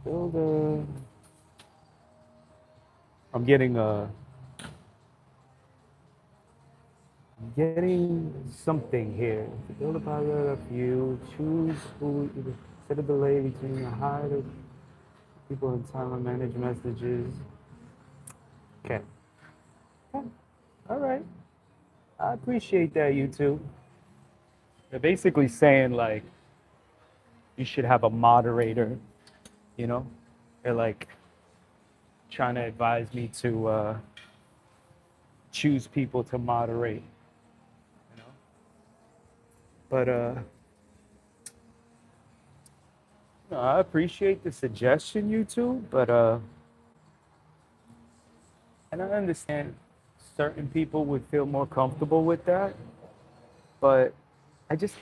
Builder. I'm getting something here. To build a pilot, you choose who set a delay between the hide of people and time and manage messages. Okay. Okay. All right. I appreciate that, you two. They're basically saying like you should have a moderator, you know? They're like trying to advise me to choose people to moderate, you know? But no, I appreciate the suggestion, you two, but and I understand certain people would feel more comfortable with that, but I just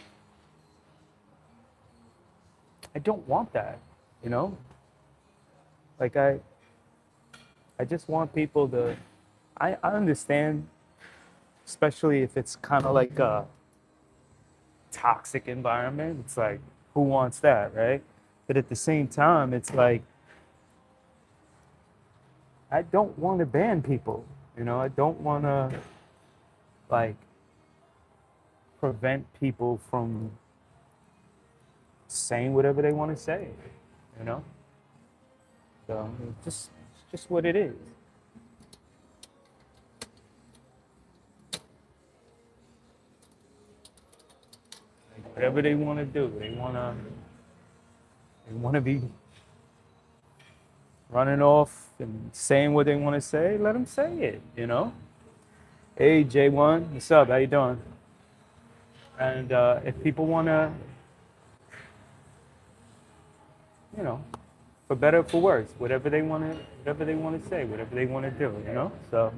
I don't want that, you know? Like I just want people to I understand, especially if it's kind of like a toxic environment. It's like who wants that, right? But at the same time, it's like I don't want to ban people, you know? I don't want to like prevent people from saying whatever they want to say, you know? So it's just what it is. Like, whatever they want to do, they want to be running off and saying what they want to say. Let them say it, you know. Hey J1, what's up? How you doing? And if people want to, you know, for better or for worse, whatever they want to say, whatever they want to do, you know. So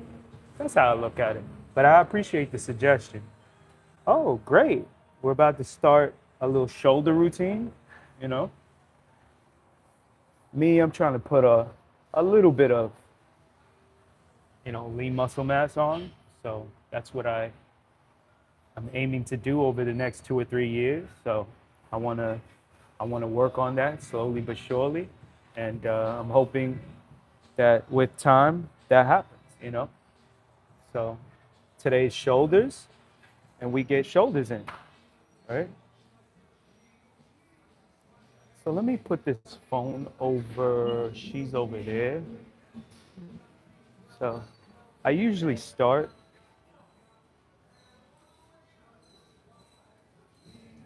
that's how I look at it. But I appreciate the suggestion. Oh, great. We're about to start a little shoulder routine, you know. Me, I'm trying to put a little bit of, you know, lean muscle mass on. So that's what I'm aiming to do over the next 2 or 3 years. So I wanna work on that slowly but surely, and I'm hoping that with time that happens, you know. So today's shoulders, and we get shoulders in, right? So let me put this phone over. She's over there. So I usually start.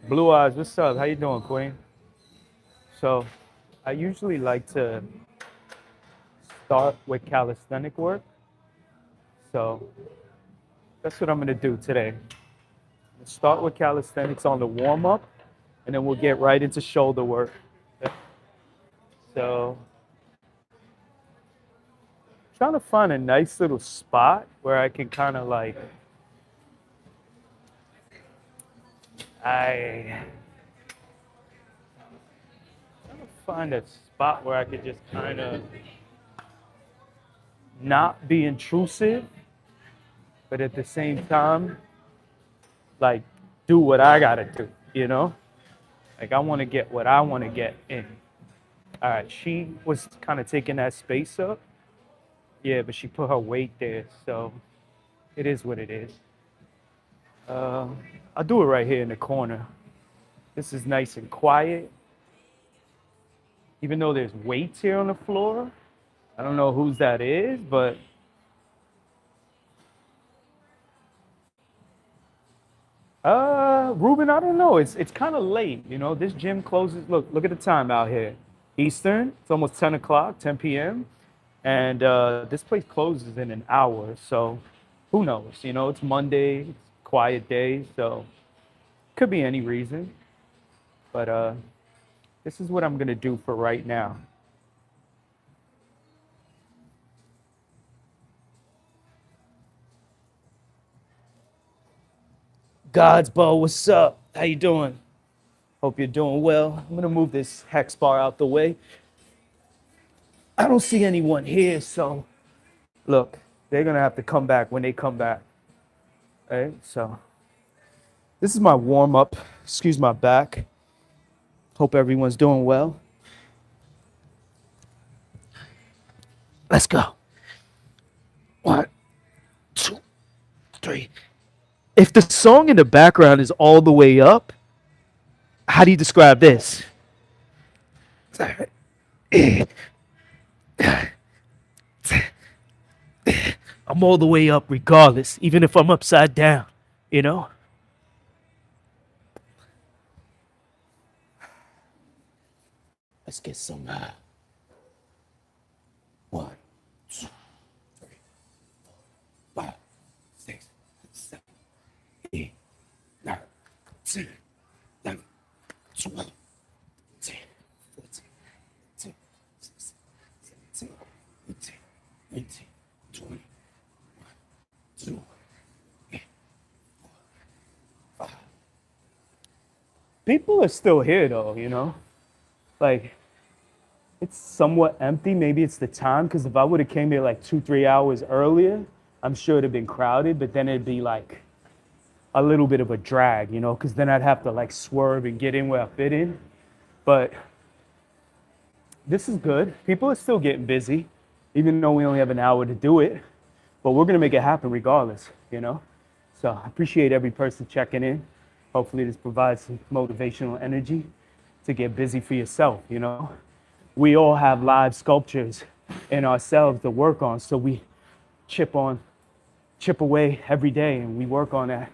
Blue Eyes, what's up? How you doing, Queen? So I usually like to start with calisthenic work. So that's what I'm gonna do today. Start with calisthenics on the warm up, and then we'll get right into shoulder work. So trying to find a nice little spot where I can kind of like I trying to find a spot where I could just kind of not be intrusive, but at the same time, like do what I gotta do, you know? Like I want to get what I want to get in. All right, she was kind of taking that space up. Yeah, but she put her weight there, so it is what it is. Uh, I'll do it right here in the corner. This is nice and quiet. Even though there's weights here on the floor, I don't know whose that is, but Ruben, I don't know. It's kind of late, you know. This gym closes. Look at the time out here. Eastern. It's almost 10 o'clock, 10 p.m. And this place closes in an hour, so who knows? You know, it's Monday, it's a quiet day, so could be any reason. But this is what I'm gonna do for right now. God's bow, what's up? How you doing? Hope you're doing well. I'm gonna move this hex bar out the way. I don't see anyone here, so look, they're gonna have to come back when they come back. Right? So this is my warm up. Excuse my back. Hope everyone's doing well. Let's go. 1, 2, 3. If the song in the background is all the way up, how do you describe this? I'm all the way up regardless, even if I'm upside down, you know? Let's get some. 1, 2, 3, 4, 5, 6, 7, 8, 9, 10, 11, 12, 13, 14, 15, 16, 17, 18, 19, 20, 2, 8, 4, 5. People are still here though, you know? Like, it's somewhat empty. Maybe it's the time, because if I would have came here like 2, 3 hours earlier, I'm sure it'd have been crowded, but then it'd be like a little bit of a drag, you know, because then I'd have to like swerve and get in where I fit in. But this is good. People are still getting busy, even though we only have an hour to do it. But we're gonna make it happen regardless, you know? So I appreciate every person checking in. Hopefully this provides some motivational energy to get busy for yourself, you know? We all have live sculptures in ourselves to work on, so we chip away every day, and we work on that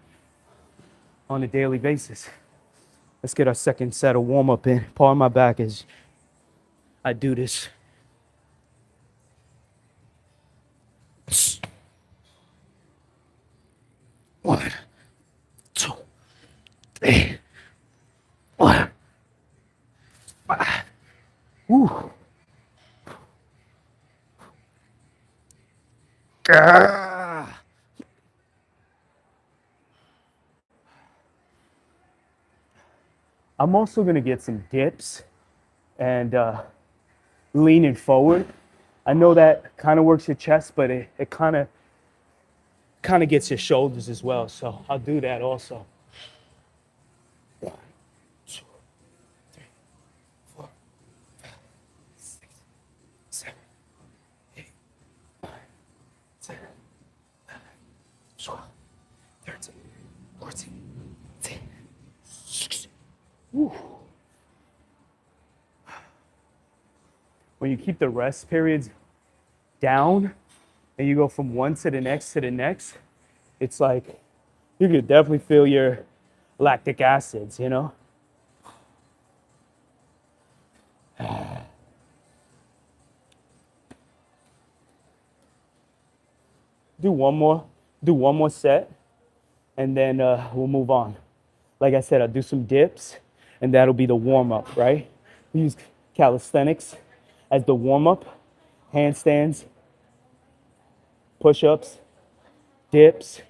on a daily basis. Let's get our second set of warm-up in. Pardon my back as I do this. One, 2, 3, 4, 5. Woo. Ah. I'm also gonna get some dips and leaning forward. I know that kind of works your chest, but it kind of gets your shoulders as well. So I'll do that also. 1, 2, 3, 4, 5, 6, 7, 8, 9, 10, 11, 12, 13, 14, 15, 16. Woo. When you keep the rest periods down and you go from one to the next, it's like you could definitely feel your lactic acids, you know? Do one more set, and then we'll move on. Like I said, I'll do some dips, and that'll be the warm-up, right? We use calisthenics as the warm-up, handstands, push-ups, dips,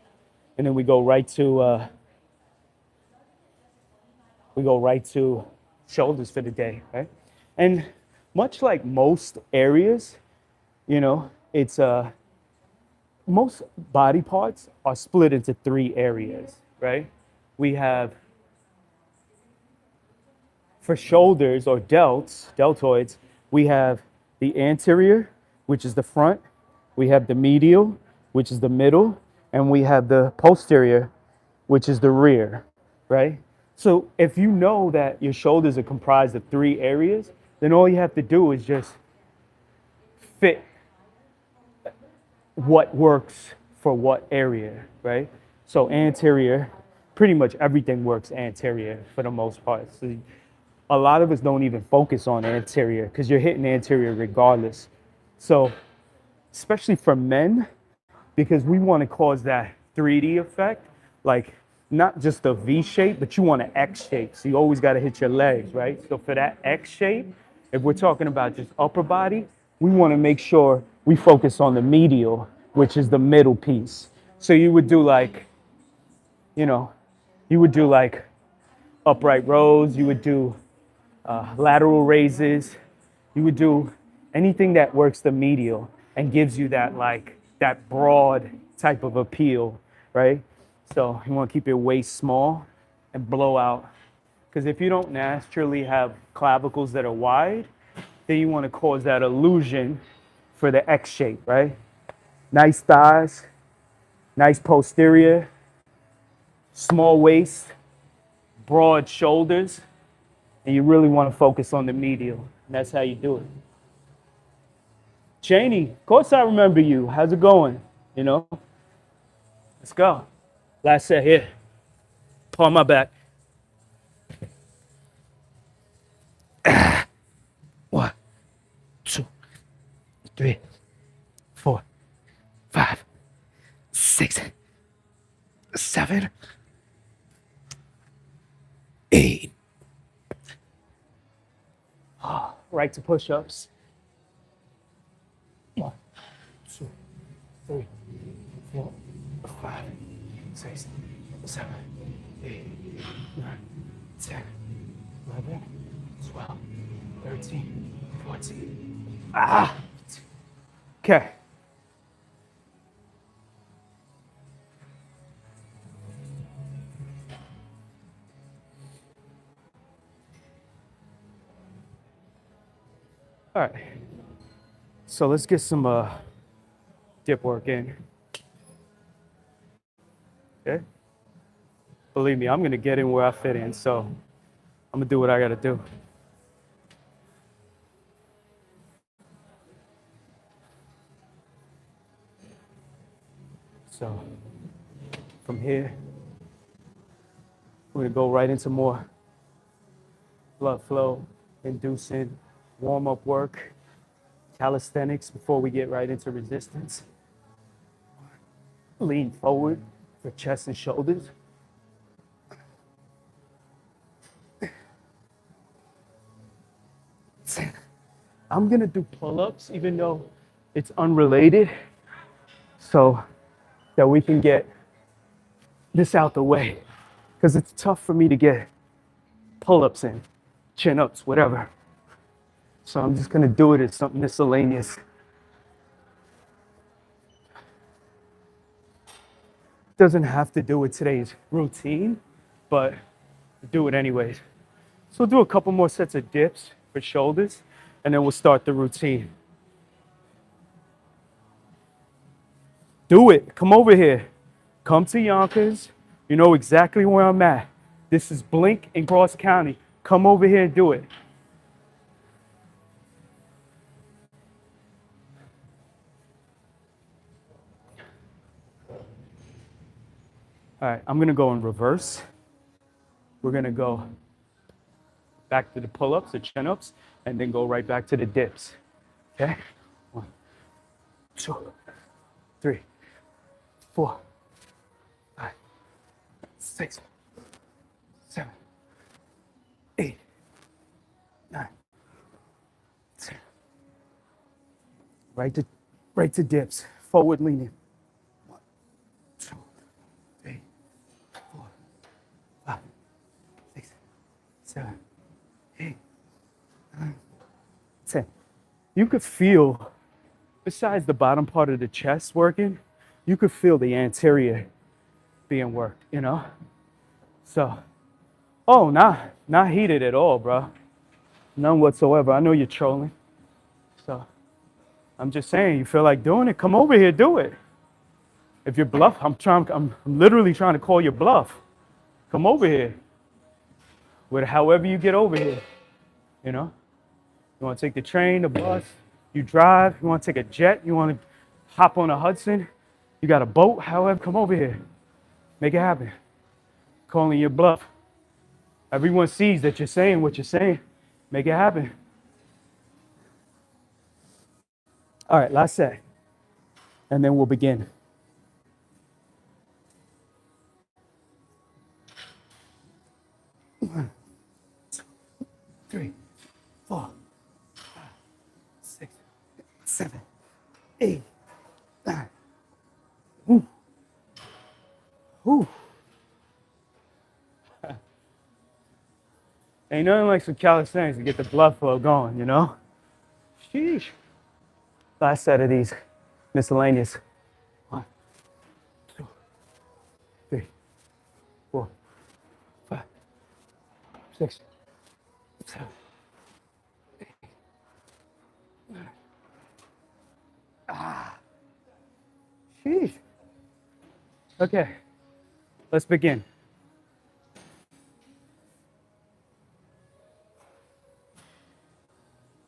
and then we go right to shoulders for the day, right? And much like most areas, you know, it's most body parts are split into 3 areas, right? We have, for shoulders or deltoids, we have the anterior, which is the front, we have the medial, which is the middle, and we have the posterior, which is the rear, right? So if you know that your shoulders are comprised of 3 areas, then all you have to do is just fit what works for what area, right? So anterior, pretty much everything works anterior for the most part. So a lot of us don't even focus on anterior because you're hitting anterior regardless. So especially for men, because we want to cause that 3D effect, like not just a V shape, but you want an X shape. So you always got to hit your legs, right? So for that X shape, if we're talking about just upper body, we want to make sure we focus on the medial, which is the middle piece. So you would do like, you know, upright rows, you would do lateral raises, you would do anything that works the medial and gives you that that broad type of appeal, right? So you want to keep your waist small and blow out. Because if you don't naturally have clavicles that are wide, then you want to cause that illusion for the X shape, right? Nice thighs, nice posterior, small waist, broad shoulders, and you really want to focus on the medial. And that's how you do it. Cheney, of course I remember you. How's it going? You know? Let's go. Last set here. Pull my back. 1, 2, 3, 4, 5, 6, 7, 8. Right to push-ups. 1, 2, 3, 4, 5, 6, 7, 8, 9, 10, 11, 12, 13, 14. Okay. All right. So let's get some dip work in. Okay. Believe me, I'm gonna get in where I fit in, so I'm gonna do what I gotta do. So from here, we're gonna go right into more blood flow, inducing warm-up work, calisthenics before we get right into resistance. Lean forward for chest and shoulders. I'm gonna do pull-ups even though it's unrelated, so that we can get this out the way, because it's tough for me to get pull-ups in, chin-ups, whatever. So I'm just gonna do it as something miscellaneous. Doesn't have to do with today's routine, but do it anyways. So we'll do a couple more sets of dips for shoulders, and then we'll start the routine. Do it. Come over here. Come to Yonkers. You know exactly where I'm at. This is Blink in Bronx County. Come over here and do it. All right, I'm gonna go in reverse. We're gonna go back to the pull-ups, the chin-ups, and then go right back to the dips. Okay? 1, 2, 3, 4, 5, 6, 7, 8, 9, 10. Right to dips. Forward leaning. 1, 2, 3, 4, 5, 6, 7, 8, 9, 10. You could feel, besides the bottom part of the chest working, you could feel the anterior being worked, you know? So, oh, not heated at all, bro. None whatsoever. I know you're trolling. So, I'm just saying, you feel like doing it, come over here, do it. If you're bluff, I'm literally trying to call your bluff. Come over here. However you get over here, you know? You want to take the train, the bus, you drive, you want to take a jet, you want to hop on a Hudson, you got a boat, however, come over here. Make it happen. Calling your bluff. Everyone sees that you're saying what you're saying. Make it happen. All right, last set. And then we'll begin. One, 2, 3, 4, 5, 6, 7, 8, 9. Woo. Woo. Ain't nothing like some calisthenics to get the blood flow going, you know? Sheesh. Last set of these miscellaneous. 1, 2, 3, 4, 5, 6, 7, 8, 9, Sheesh. Okay, let's begin.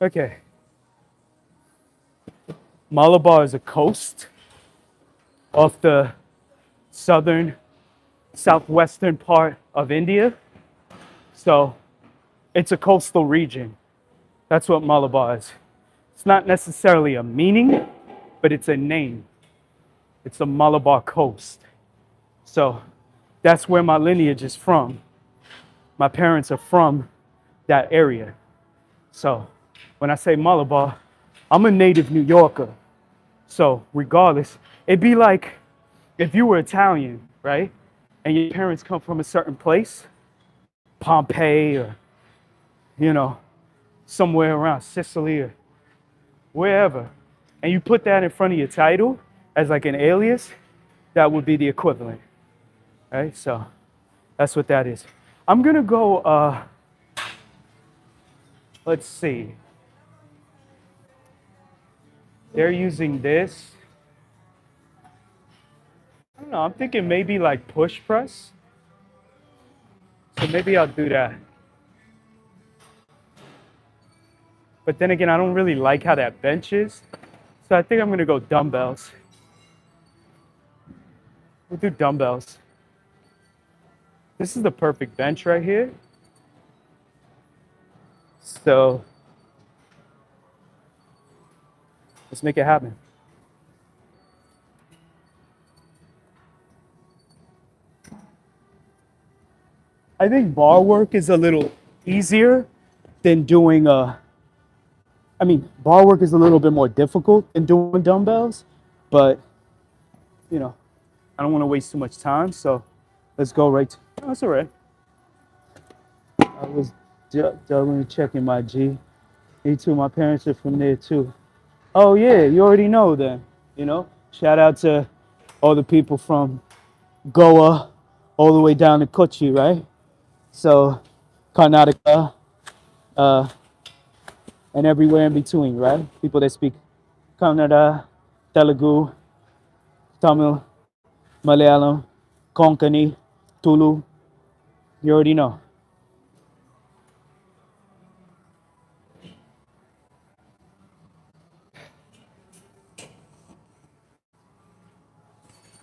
Okay. Malabar is a coast off the southwestern part of India. So it's a coastal region. That's what Malabar is. It's not necessarily a meaning, but it's a name. It's the Malabar coast. So that's where my lineage is from. My parents are from that area. So when I say Malabar, I'm a native New Yorker. So regardless, it'd be like if you were Italian, right? And your parents come from a certain place, Pompeii or, you know, somewhere around Sicily or wherever, and you put that in front of your title as like an alias, that would be the equivalent, right? So that's what that is. I'm gonna go, let's see. They're using this. I don't know, I'm thinking maybe like push press. So maybe I'll do that. But then again, I don't really like how that bench is. So I think I'm gonna go dumbbells. We'll do dumbbells. This is the perfect bench right here. So let's make it happen. I think bar work is a little easier than doing bar work is a little bit more difficult than doing dumbbells, but you know, I don't want to waste too much time, so let's go right to, oh, that's all right. I was doubling checking my G. Me too, my parents are from there too. Oh yeah, you already know then, you know? Shout out to all the people from Goa all the way down to Kochi, right? So Karnataka, and everywhere in between, right? People that speak Kannada, Telugu, Tamil, Malayalam, Konkani, Tulu. You already know.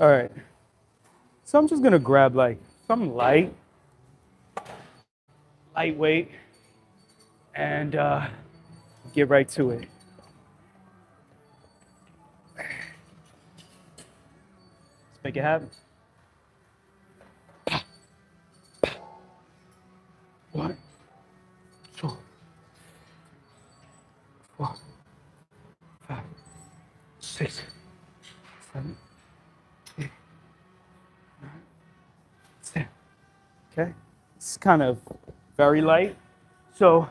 All right. So I'm just gonna grab like something lightweight, and get right to it. Let's make it happen. 1, 2, 4, 5, 6, 7, 8, 9, 10. Okay, it's kind of very light. So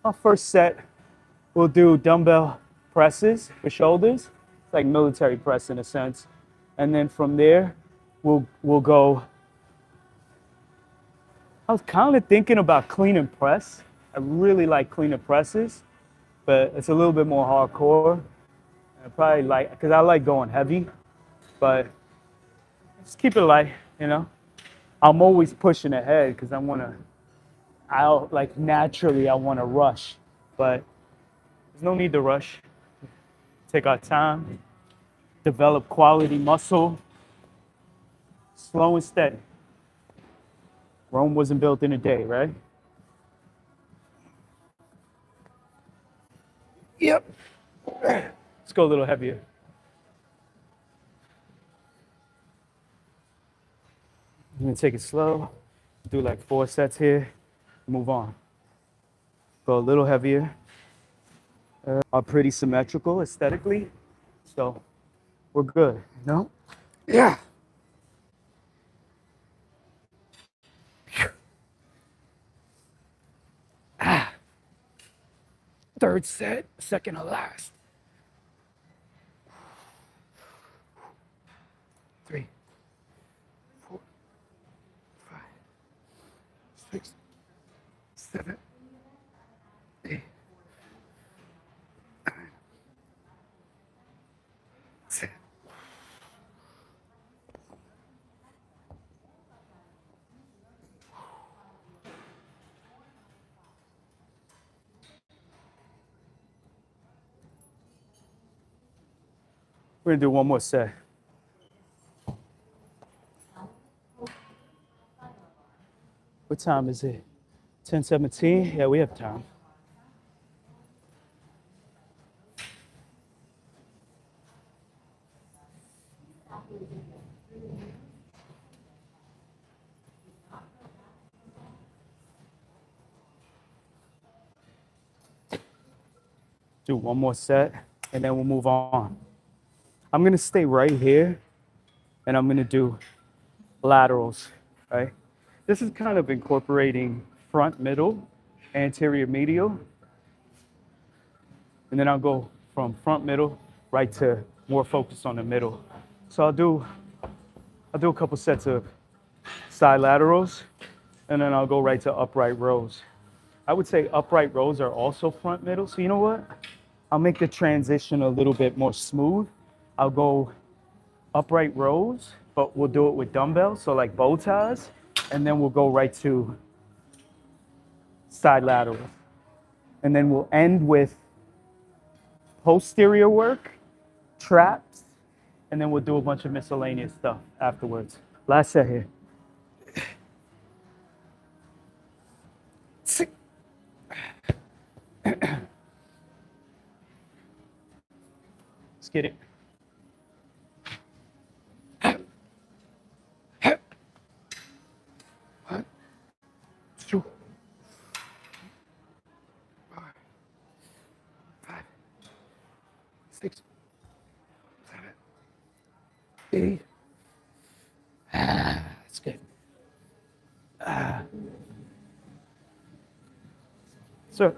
our first set, we'll do dumbbell presses for shoulders. It's like military press in a sense. And then from there, we'll go. I was kind of thinking about clean and press. I really like clean and presses, but it's a little bit more hardcore. I probably like, because I like going heavy, but just keep it light, you know? I'm always pushing ahead because naturally I want to rush, but there's no need to rush. Take our time, develop quality muscle, slow and steady. Rome wasn't built in a day, right? Yep. Let's go a little heavier. I'm gonna take it slow, do like 4 sets here, move on. Go a little heavier. Are pretty symmetrical aesthetically, so we're good, you know? Yeah. Third set, second to last. 3, 4, 5, 6, 7, 8, 9, We're gonna do one more set. What time is it? 10:17? Yeah, we have time. Do one more set, and then we'll move on. I'm gonna stay right here, and I'm gonna do laterals, right? This is kind of incorporating front, middle, anterior, medial, and then I'll go from front, middle, right to more focused on the middle. So I'll do a couple sets of side laterals, and then I'll go right to upright rows. I would say upright rows are also front, middle. So you know what? I'll make the transition a little bit more smooth. I'll go upright rows, but we'll do it with dumbbells, so like bow ties, and then we'll go right to side laterals. And then we'll end with posterior work, traps, and then we'll do a bunch of miscellaneous stuff afterwards. Last set here. Let's get it. One, two, 4, 5, 6, 7, 8. That's good. So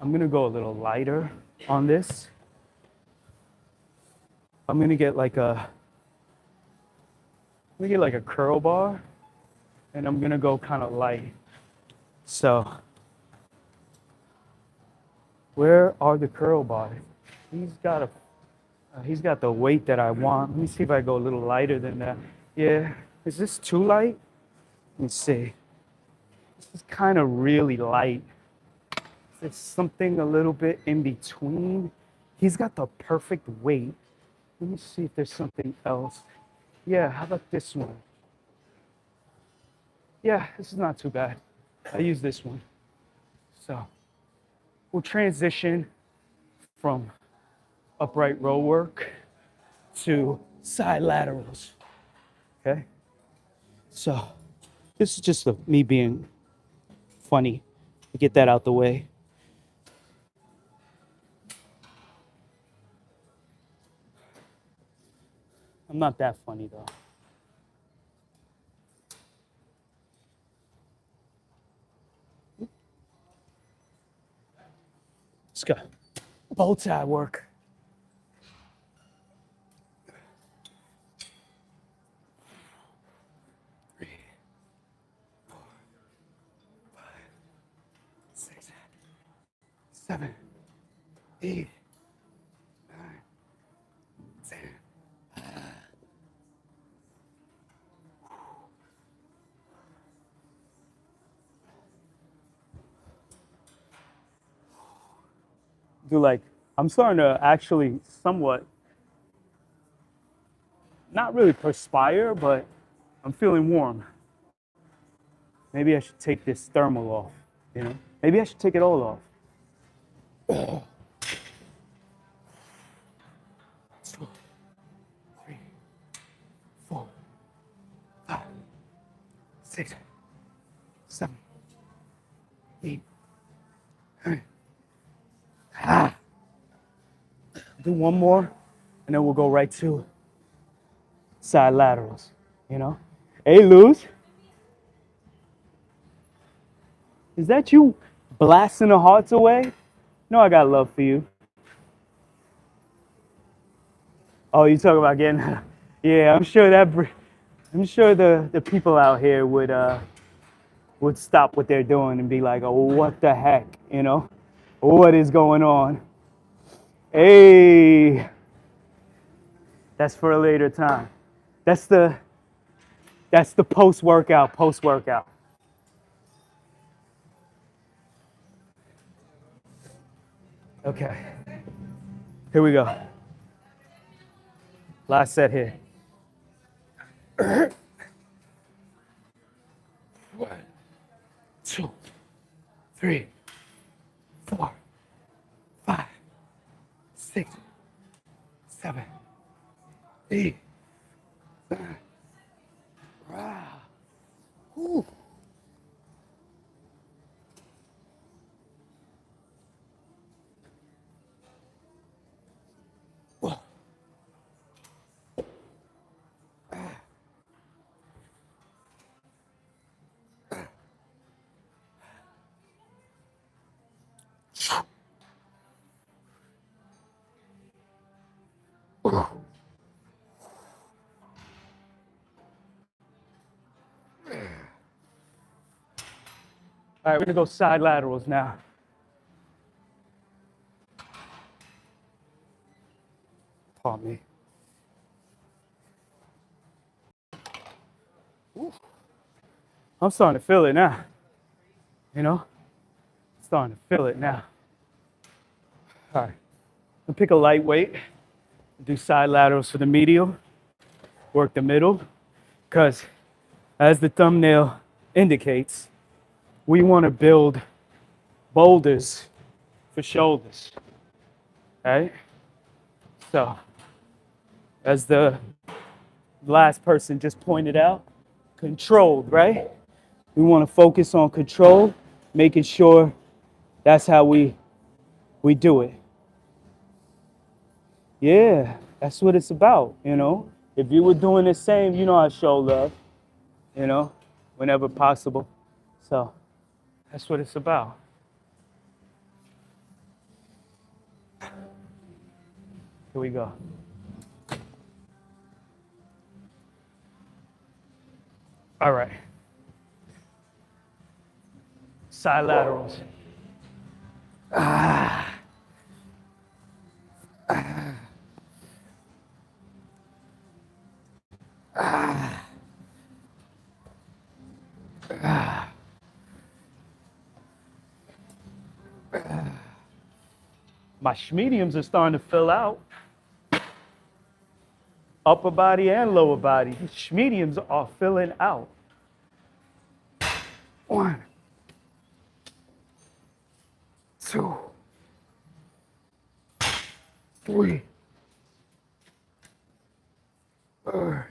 I'm gonna go a little lighter on this. I'm gonna get like a curl bar, and I'm gonna go kind of light. So where are the curl bars? He's got the weight that I want. Let me see if I go a little lighter than that. Yeah, is this too light? Let me see. This is kind of really light. There's something a little bit in between. He's got the perfect weight. Let me see if there's something else. Yeah, how about this one? Yeah, this is not too bad. I use this one. So we'll transition from upright row work to side laterals. Okay? So this is just me being funny to get that out the way. I'm not that funny though. Let's go. Bow tie work. Three, 4, 5, 6, 7, 8, 9, 10. I'm starting to actually somewhat, not really perspire, but I'm feeling warm. Maybe I should take this thermal off, you know? Maybe I should take it all off. 2, 3, 4, 5, 6, 7, 8, 9. Do one more, and then we'll go right to side laterals, you know? Hey, Luz. Is that you blasting the hearts away? No, I got love for you. Oh, you talking about getting... Yeah, I'm sure the people out here would stop what they're doing and be like, oh, what the heck, you know? What is going on? Hey, that's for a later time. That's the post-workout. Okay. Here we go. Last set here. 1, 2, 3, 4, 5, 6, 7, 8, 9. Wow. Whew. Whoa. All right, we're gonna go side laterals now. Pardon me. Ooh. I'm starting to feel it now. You know? Starting to feel it now. All right, I'll pick a lightweight, do side laterals for the medial, work the middle, because as the thumbnail indicates, we want to build boulders for shoulders, right? So, as the last person just pointed out, controlled, right? We want to focus on control, making sure that's how we do it. Yeah, that's what it's about, you know? If you were doing the same, you know, I show love, you know, whenever possible. So, that's what it's about. Here we go. All right. Side laterals. My mediums are starting to fill out. Upper body and lower body. Mediums are filling out. 1, 2, 3, 4.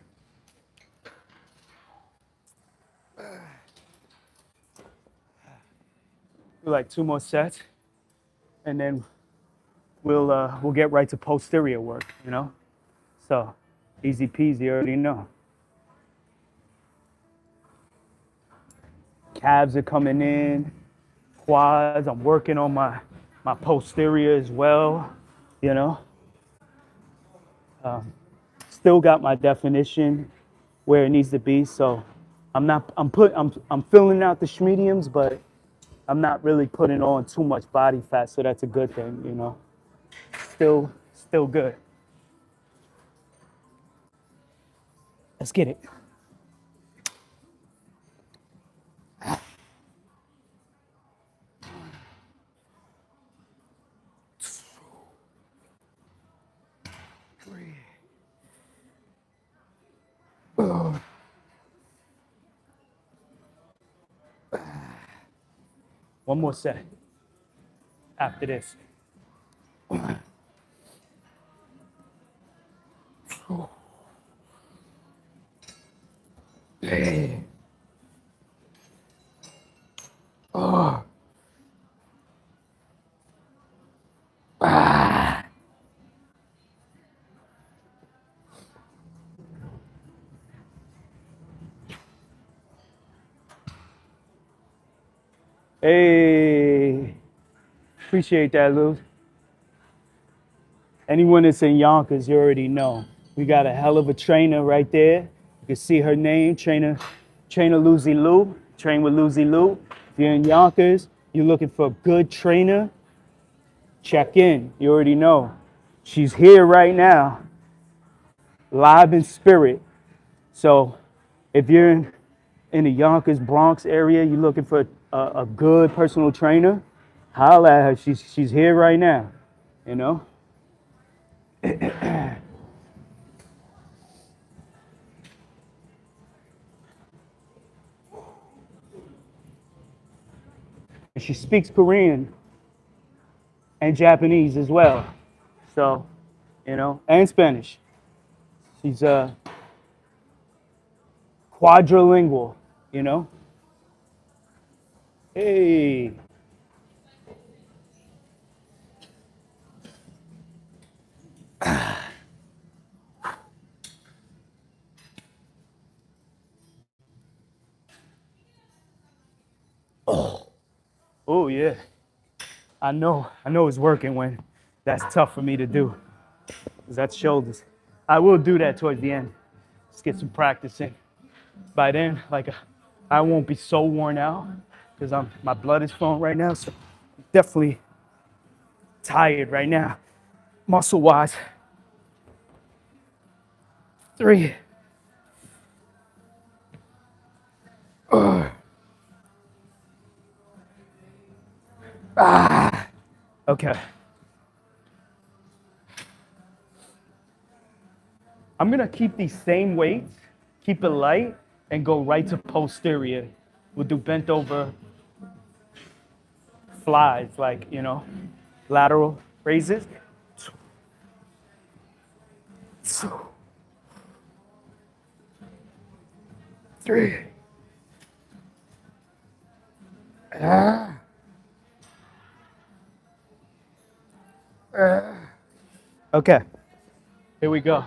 Do like 2 more sets, and then we'll get right to posterior work, you know? So, easy peasy, you already know. Calves are coming in, quads, I'm working on my posterior as well, you know? Still got my definition where it needs to be, so I'm filling out the mediums, but I'm not really putting on too much body fat, so that's a good thing, you know? Still good. Let's get it. One more set after this. 1, 2, 3, 4, 5. Hey, appreciate that, Lou. Anyone that's in Yonkers, you already know. We got a hell of a trainer right there. You can see her name, Trainer Lucy Lou. Train with Lucy Lou. If you're in Yonkers, you're looking for a good trainer, check in. You already know. She's here right now, live in spirit. So if you're in the Yonkers, Bronx area, you're looking for a good personal trainer, holla at her. She's here right now, you know? And she speaks Korean and Japanese as well. So, and Spanish. She's quadrilingual, you know? Hey. Oh, yeah. I know it's working when that's tough for me to do. 'Cause that's shoulders. I will do that towards the end. Just get some practice in. By then, I won't be so worn out because my blood is flowing right now. So I'm definitely tired right now, muscle wise. 3. Okay. I'm gonna keep these same weights, keep it light, and go right to posterior. We'll do bent over flies, lateral raises. 3. Okay, here we go.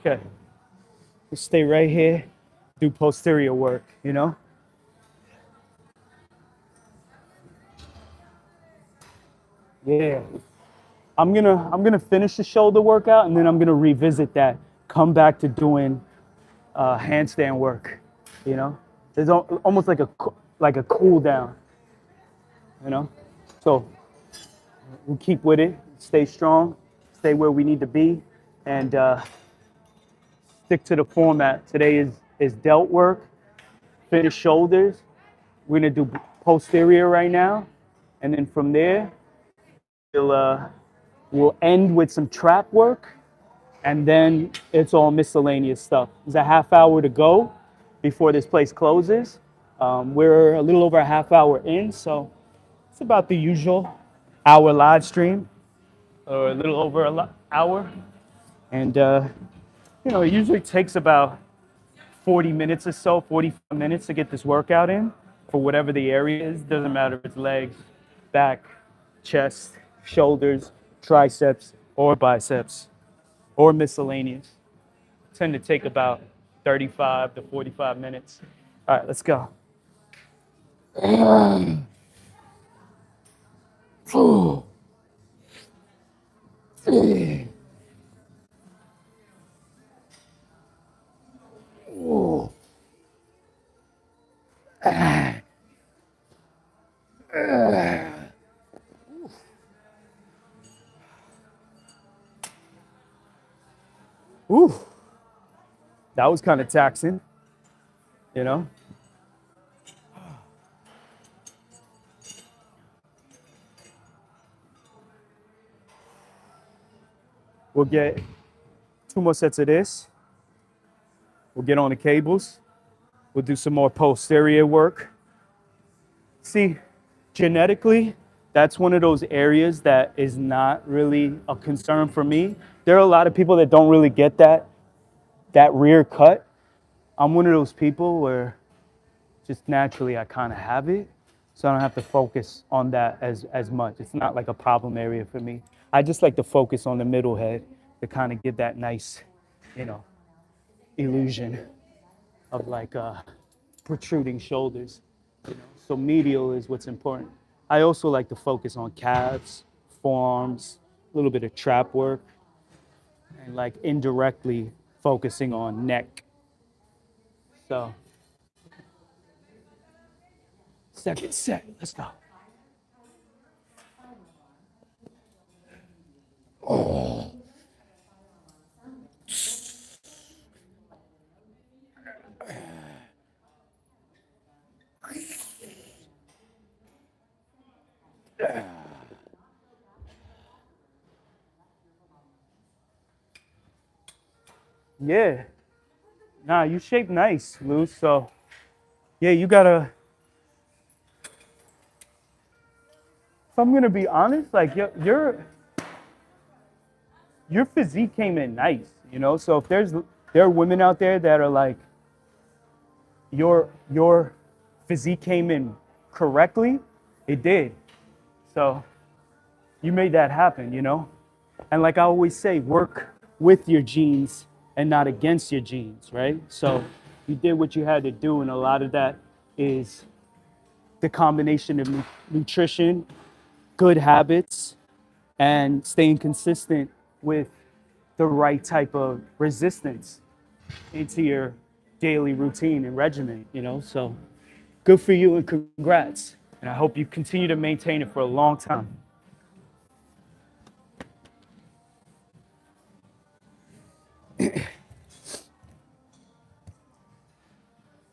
Okay, we'll stay right here, do posterior work, Yeah. I'm gonna finish the shoulder workout and then I'm gonna revisit that. Come back to doing handstand work. There's almost like a cool down. So we'll keep with it. Stay strong. Stay where we need to be, and stick to the format. Today is delt work, finish shoulders. We're gonna do posterior right now, and then from there we'll end with some trap work, and then it's all miscellaneous stuff. There's a half hour to go before this place closes. We're a little over a half hour in, so it's about the usual hour live stream, or a little over an hour. And, it usually takes about 40 minutes or so, 45 minutes to get this workout in for whatever the area is. Doesn't matter if it's legs, back, chest, shoulders, triceps, or biceps, or miscellaneous. Tend to take about 35 to 45 minutes. All right, let's go. Ooh, that was kind of taxing, We'll get 2 more sets of this. We'll get on the cables. We'll do some more posterior work. See, genetically, that's one of those areas that is not really a concern for me. There are a lot of people that don't really get that rear cut. I'm one of those people where just naturally I kind of have it, so I don't have to focus on that as much. It's not like a problem area for me. I just like to focus on the middle head to kind of give that nice, illusion of protruding shoulders. So medial is what's important. I also like to focus on calves, forearms, a little bit of trap work, and indirectly focusing on neck. So, second set, let's go. Yeah. Nah, you shape nice, Lou. So, yeah, you gotta. If I'm gonna be honest, like your physique came in nice, you know. So if there are women out there that are like your physique came in correctly, it did. So you made that happen, you know. And like I always say, work with your genes and not against your genes, right? So you did what you had to do, and a lot of that is the combination of nutrition, good habits, and staying consistent with the right type of resistance into your daily routine and regimen, you know? So good for you and congrats. And I hope you continue to maintain it for a long time.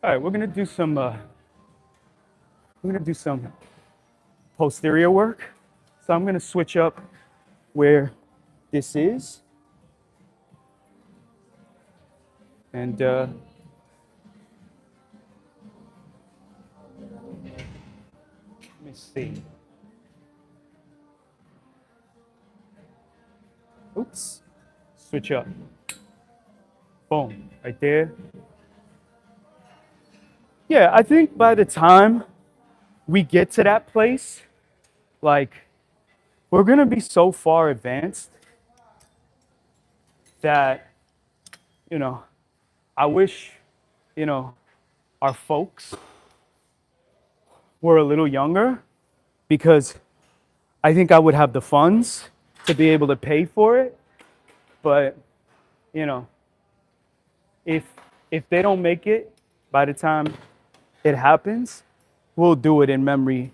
All right, we're gonna do some posterior work. So I'm gonna switch up where this is. And let me see. Oops. Switch up. Boom. Right there. Yeah, I think by the time we get to that place, like we're gonna be so far advanced that, you know, I wish, you know, our folks were a little younger because I think I would have the funds to be able to pay for it. But, you know, if if they don't make it by the time it happens, we'll do it in memory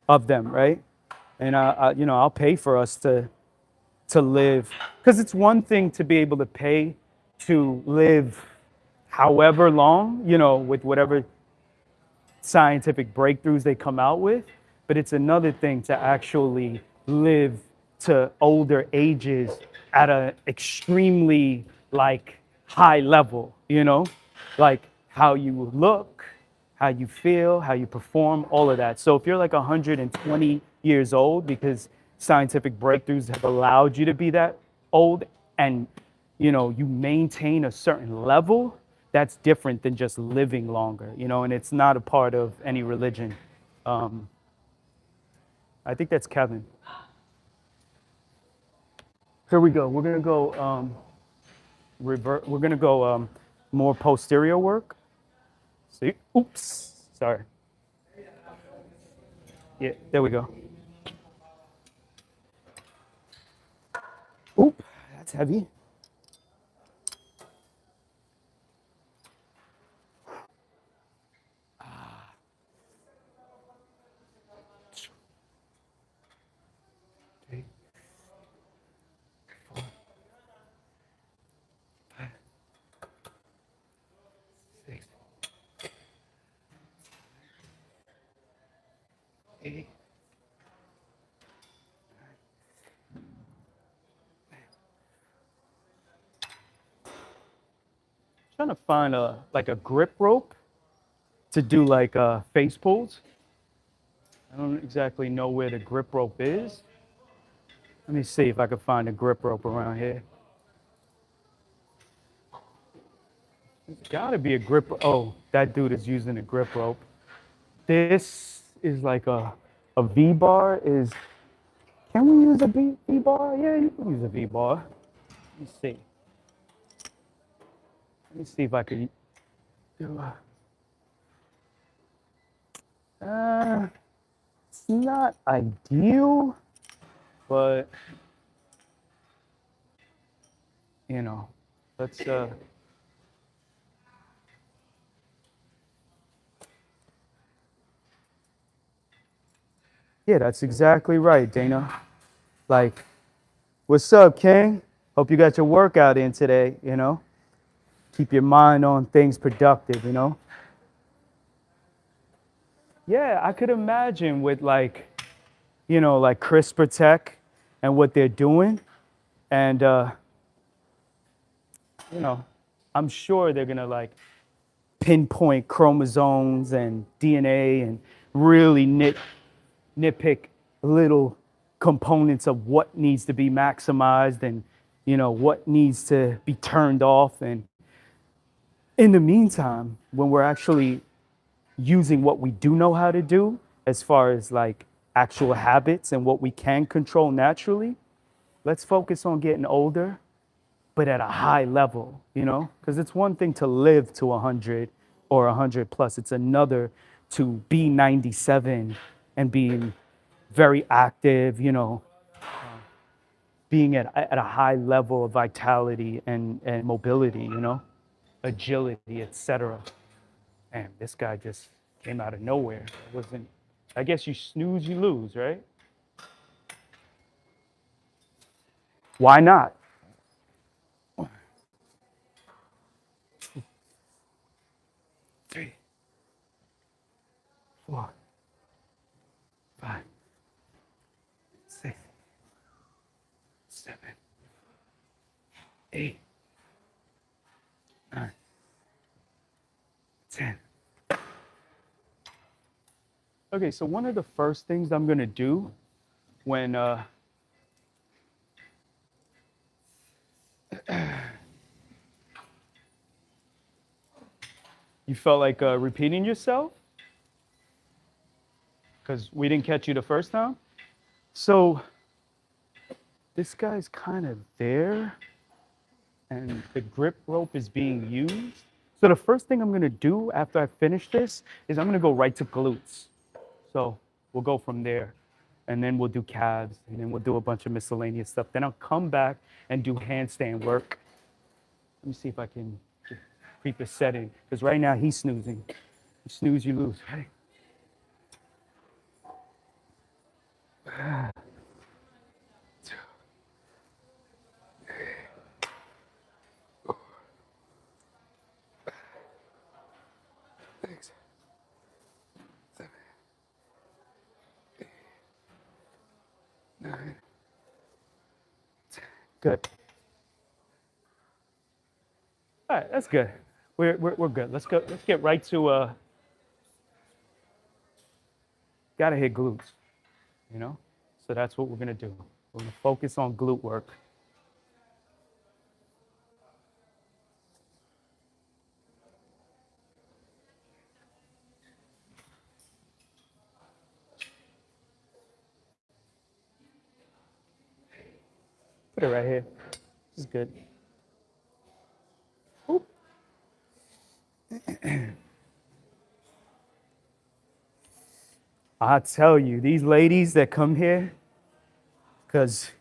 of them, right? And you know, I'll pay for us to live, because it's one thing to be able to pay to live however long, you know, with whatever scientific breakthroughs they come out with, but it's another thing to actually live to older ages at an extremely like high level, you know, like how you look, how you feel, how you perform, all of that. So if you're like 120 years old because scientific breakthroughs have allowed you to be that old, and you know you maintain a certain level, that's different than just living longer, you know, and it's not a part of any religion. um, I think that's Kevin. Here we go. We're gonna go revert. We're gonna go more posterior work. See, oops, sorry. Yeah, there we go. Oop, that's heavy. Okay. 4, 5, 6, 8. Trying to find a like a grip rope to do like face pulls. I don't exactly know where the grip rope is. Let me see if I can find a grip rope around here. There's gotta be a grip. Oh, that dude is using a grip rope. This is like a V bar. Can we use a V bar? Yeah, you can use a V bar. Let me see. Let me see if I can do it's not ideal, but you know, let's yeah, that's exactly right, Dana. Like, what's up, King? Hope you got your workout in today, you know? Keep your mind on things productive, you know? Yeah, I could imagine with like you know, like CRISPR tech and what they're doing. And, you know, I'm sure they're going to like pinpoint chromosomes and DNA and really nitpick little components of what needs to be maximized and, you know, what needs to be turned off. And in the meantime, when we're actually using what we do know how to do, as far as like actual habits and what we can control naturally, let's focus on getting older, but at a high level, you know? Because it's one thing to live to 100 or 100 plus, it's another to be 97 and being very active, you know, being at a high level of vitality and mobility, you know, agility, etc. And this guy just came out of nowhere. It wasn't, I guess you snooze, you lose, right? Why not? 3, 4, 5, 6, 7, 8, 9, 10. Okay, so one of the first things I'm gonna do when you felt like repeating yourself because we didn't catch you the first time. So this guy's kind of there and the grip rope is being used. So the first thing I'm gonna do after I finish this is I'm gonna go right to glutes. So we'll go from there and then we'll do calves and then we'll do a bunch of miscellaneous stuff. Then I'll come back and do handstand work. Let me see if I can creep the setting because right now he's snoozing. You snooze, you lose. Ready? Good. All right, that's good. We're good. Let's go. Let's get right to gotta hit glutes, you know? So that's what we're gonna do. We're gonna focus on glute work. Put it right here. This is good. Oop. I tell you, these ladies that come here, because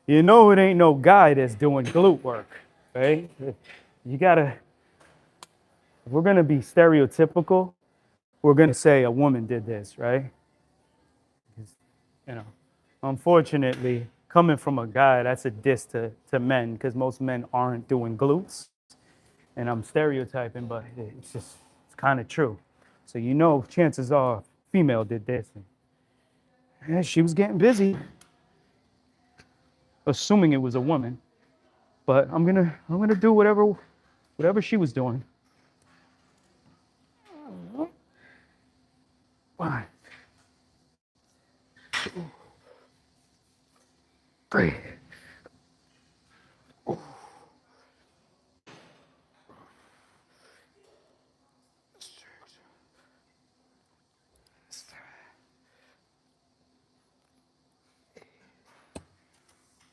you know it ain't no guy that's doing glute work, right? You gotta, if we're gonna be stereotypical, we're gonna say a woman did this, right? You know, unfortunately, coming from a guy, that's a diss to men, because most men aren't doing glutes. And I'm stereotyping, but it's just, it's kind of true. So you know, chances are, female did this. And she was getting busy, assuming it was a woman. But I'm gonna do whatever she was doing. 1, 2, 3.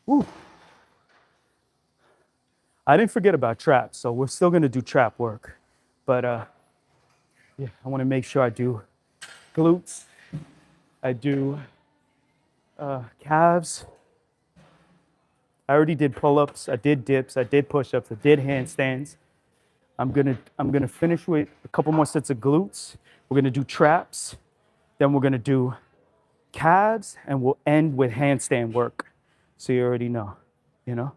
Ooh. I didn't forget about traps, so we're still gonna do trap work. But yeah, I wanna make sure I do glutes, I do calves. I already did pull-ups, I did dips, I did push-ups, I did handstands. I'm gonna finish with a couple more sets of glutes. We're gonna do traps, then we're gonna do calves, and we'll end with handstand work. So you already know, you know?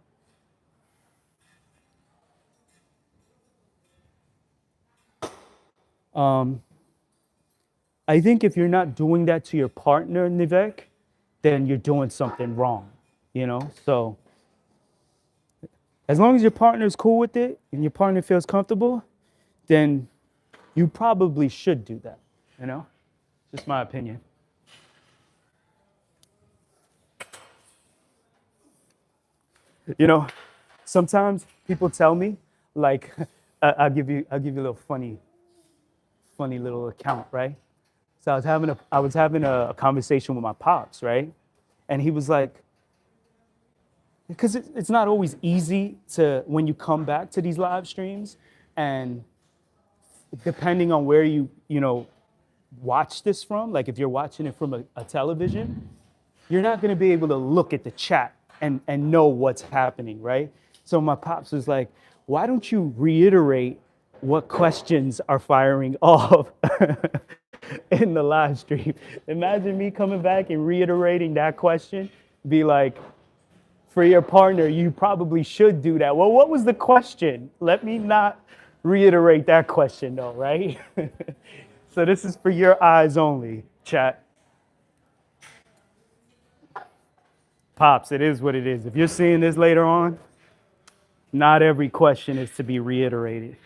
I think if you're not doing that to your partner, Nivek, then you're doing something wrong, you know? So as long as your partner is cool with it and your partner feels comfortable, then you probably should do that, you know? Just my opinion. You know, sometimes people tell me, like, I'll give you a little funny little account, right? So I was having a conversation with my pops, right? And he was like, because it's not always easy to, when you come back to these live streams, and depending on where you watch this from, like if you're watching it from a television, you're not going to be able to look at the chat and know what's happening, right? So my pops was like, why don't you reiterate what questions are firing off in the live stream? Imagine me coming back and reiterating that question, be like, for your partner, you probably should do that. Well, what was the question? Let me not reiterate that question though, right? So this is for your eyes only, chat. Pops, it is what it is. If you're seeing this later on, not every question is to be reiterated.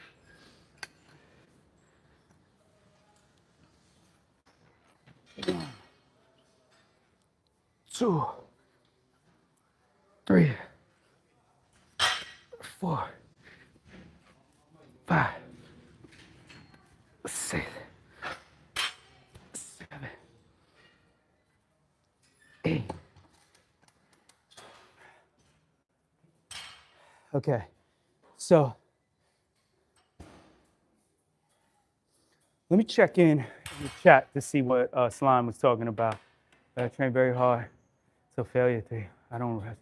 One, 2, 3, 4, 5, 6, 7, 8. Okay, so let me check in the chat to see what Slime was talking about. I trained very hard, so failure 3. I don't rest.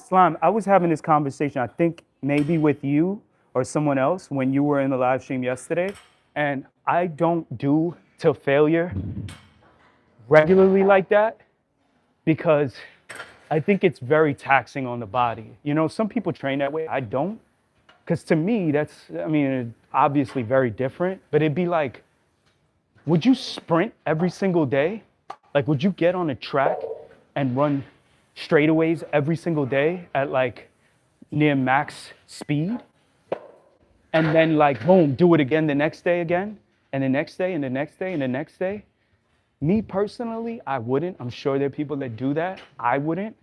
Slime, I was having this conversation, I think maybe with you or someone else when you were in the live stream yesterday, and I don't do till failure regularly like that because I think it's very taxing on the body. You know, some people train that way, I don't. Because to me, that's, I mean, obviously very different, but it'd be like, would you sprint every single day? Like, would you get on a track and run straightaways every single day at like near max speed? And then like, boom, do it again the next day again, and the next day, and the next day, and the next day? Me personally, I wouldn't. I'm sure there are people that do that. I wouldn't.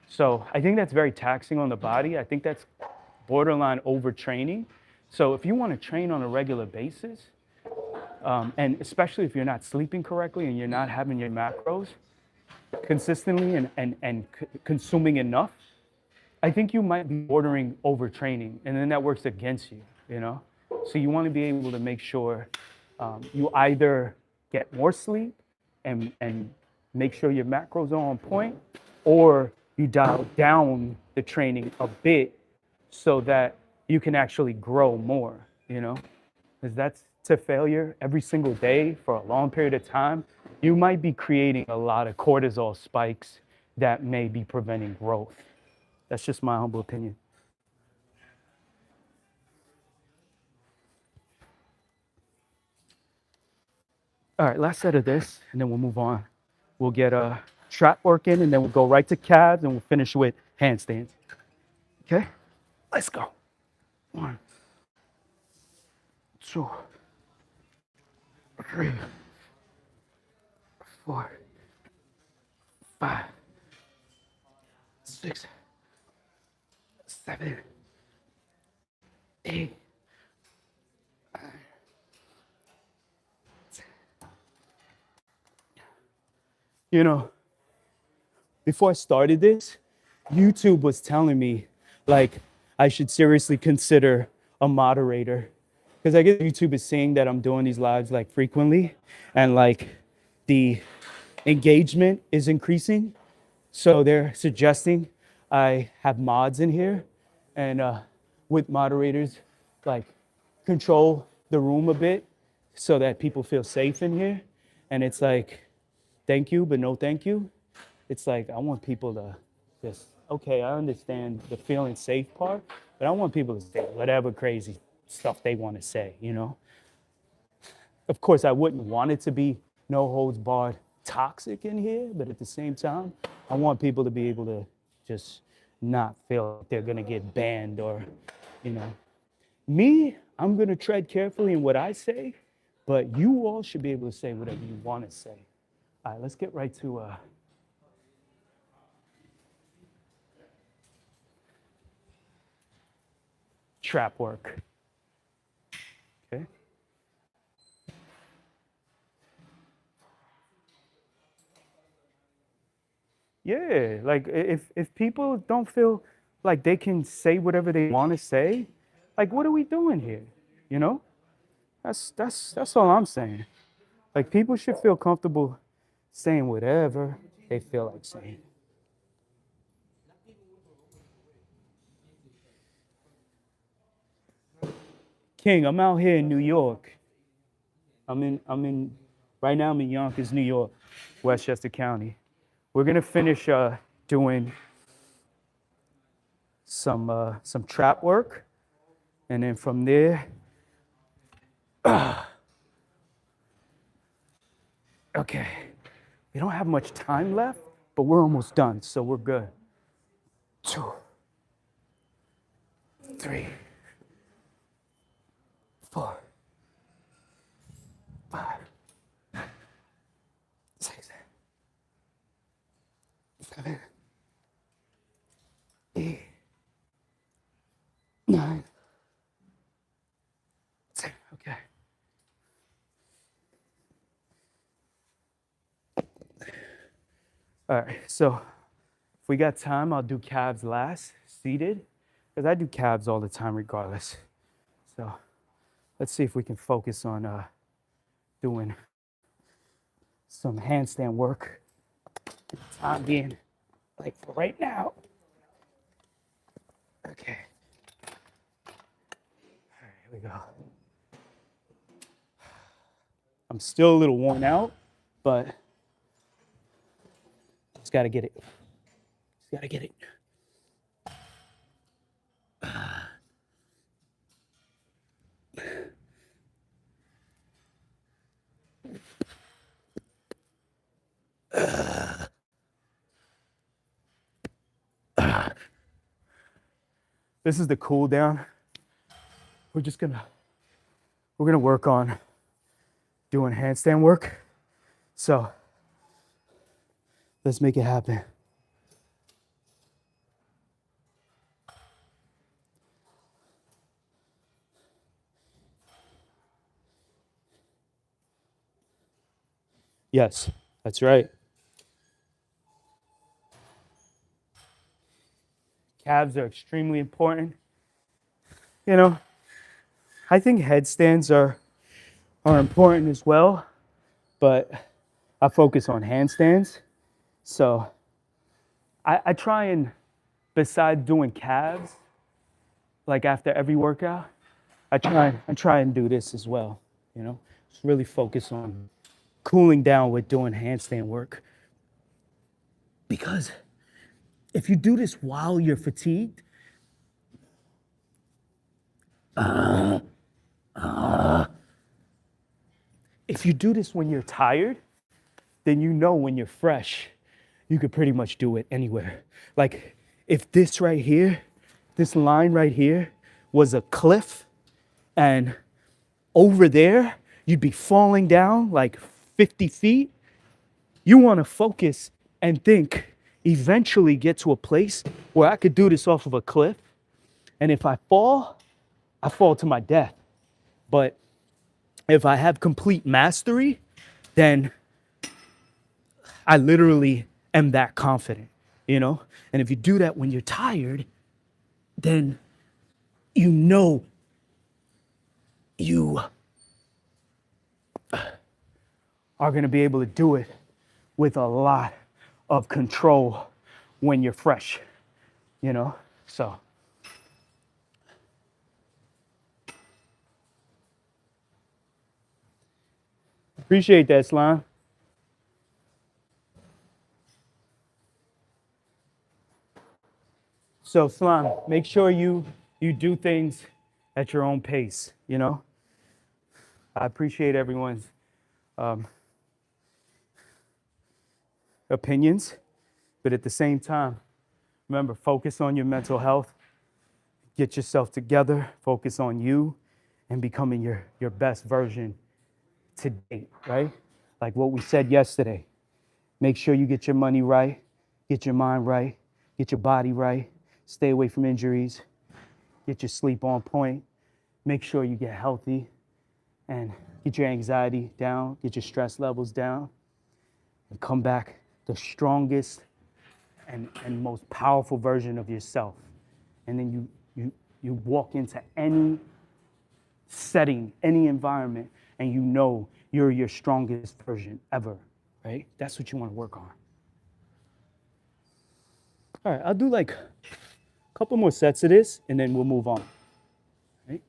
So I think that's very taxing on the body. I think that's borderline overtraining. So if you want to train on a regular basis, and especially if you're not sleeping correctly and you're not having your macros consistently and consuming enough, I think you might be bordering overtraining, and then that works against you, you know? So you want to be able to make sure you either get more sleep and make sure your macros are on point, or you dial down the training a bit so that you can actually grow more, you know? Because that's to failure every single day for a long period of time, you might be creating a lot of cortisol spikes that may be preventing growth. That's just my humble opinion. All right, last set of this, and then we'll move on. We'll get a trap work in, and then we'll go right to calves, and we'll finish with handstands. Okay, let's go. 1, 2, 3, 4, 5, 6, 7, 8, 9, 10. You know, before I started this, YouTube was telling me, like, I should seriously consider a moderator. Because I guess YouTube is seeing that I'm doing these lives like frequently, and like the engagement is increasing. So they're suggesting I have mods in here, and with moderators, like control the room a bit so that people feel safe in here. And it's like, thank you, but no thank you. It's like, I want people to just, okay, I understand the feeling safe part, but I want people to say whatever crazy stuff they want to say, you know? Of course, I wouldn't want it to be no holds barred toxic in here, but at the same time, I want people to be able to just not feel like they're gonna get banned or, you know. Me, I'm gonna tread carefully in what I say, but you all should be able to say whatever you want to say. All right, let's get right to trap work. Okay. Yeah, like if people don't feel like they can say whatever they want to say, like what are we doing here? You know? That's all I'm saying. Like people should feel comfortable saying whatever they feel like saying. King, I'm out here in New York. Right now I'm in Yonkers, New York, Westchester County. We're gonna finish doing some trap work, and then from there, okay, we don't have much time left, but we're almost done, so we're good. 2, 3, 4, 5, 6, 7, 8, 9, 10. Okay. All right, so if we got time, I'll do calves last, seated, because I do calves all the time regardless. So let's see if we can focus on doing some handstand work. Time being like for right now. Okay. All right, here we go. I'm still a little worn out, but just gotta get it. Just gotta get it. This is the cool down. We're gonna work on doing handstand work. So let's make it happen. Yes, that's right. Calves are extremely important. You know, I think headstands are important as well, but I focus on handstands. So I try and, besides doing calves, like after every workout, I try and do this as well. You know, just really focus on cooling down with doing handstand work. Because if you do this while you're fatigued, if you do this when you're tired, then you know when you're fresh, you could pretty much do it anywhere. Like if this right here, this line right here was a cliff, and over there, you'd be falling down like 50 feet. You want to focus and think, eventually get to a place where I could do this off of a cliff. And if I fall to my death. But if I have complete mastery, then I literally am that confident, you know? And if you do that when you're tired, then you know you are going to be able to do it with a lot of control when you're fresh, you know? So appreciate that, Slime. So Slime, make sure you do things at your own pace, you know? I appreciate everyone's opinions, but at the same time, remember, focus on your mental health, get yourself together, focus on you and becoming your best version to date, right? Like what we said yesterday. Make sure you get your money right, get your mind right, get your body right, stay away from injuries, get your sleep on point, make sure you get healthy and get your anxiety down, get your stress levels down, and come back the strongest and most powerful version of yourself. And then you walk into any setting, any environment, and you know you're your strongest version ever, right? That's what you want to work on. All right, I'll do like a couple more sets of this, and then we'll move on, right?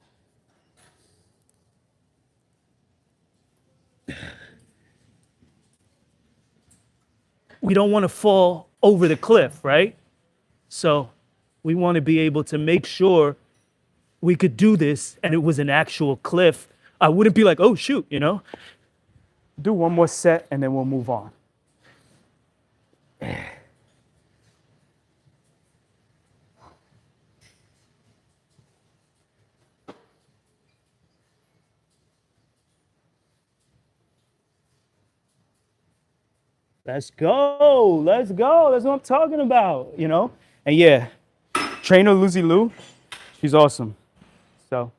We don't want to fall over the cliff, right? So we want to be able to make sure we could do this and it was an actual cliff. I wouldn't be like, oh, shoot, you know? Do one more set and then we'll move on. Let's go. Let's go. That's what I'm talking about, you know? And yeah, trainer Lucy Lou, she's awesome. So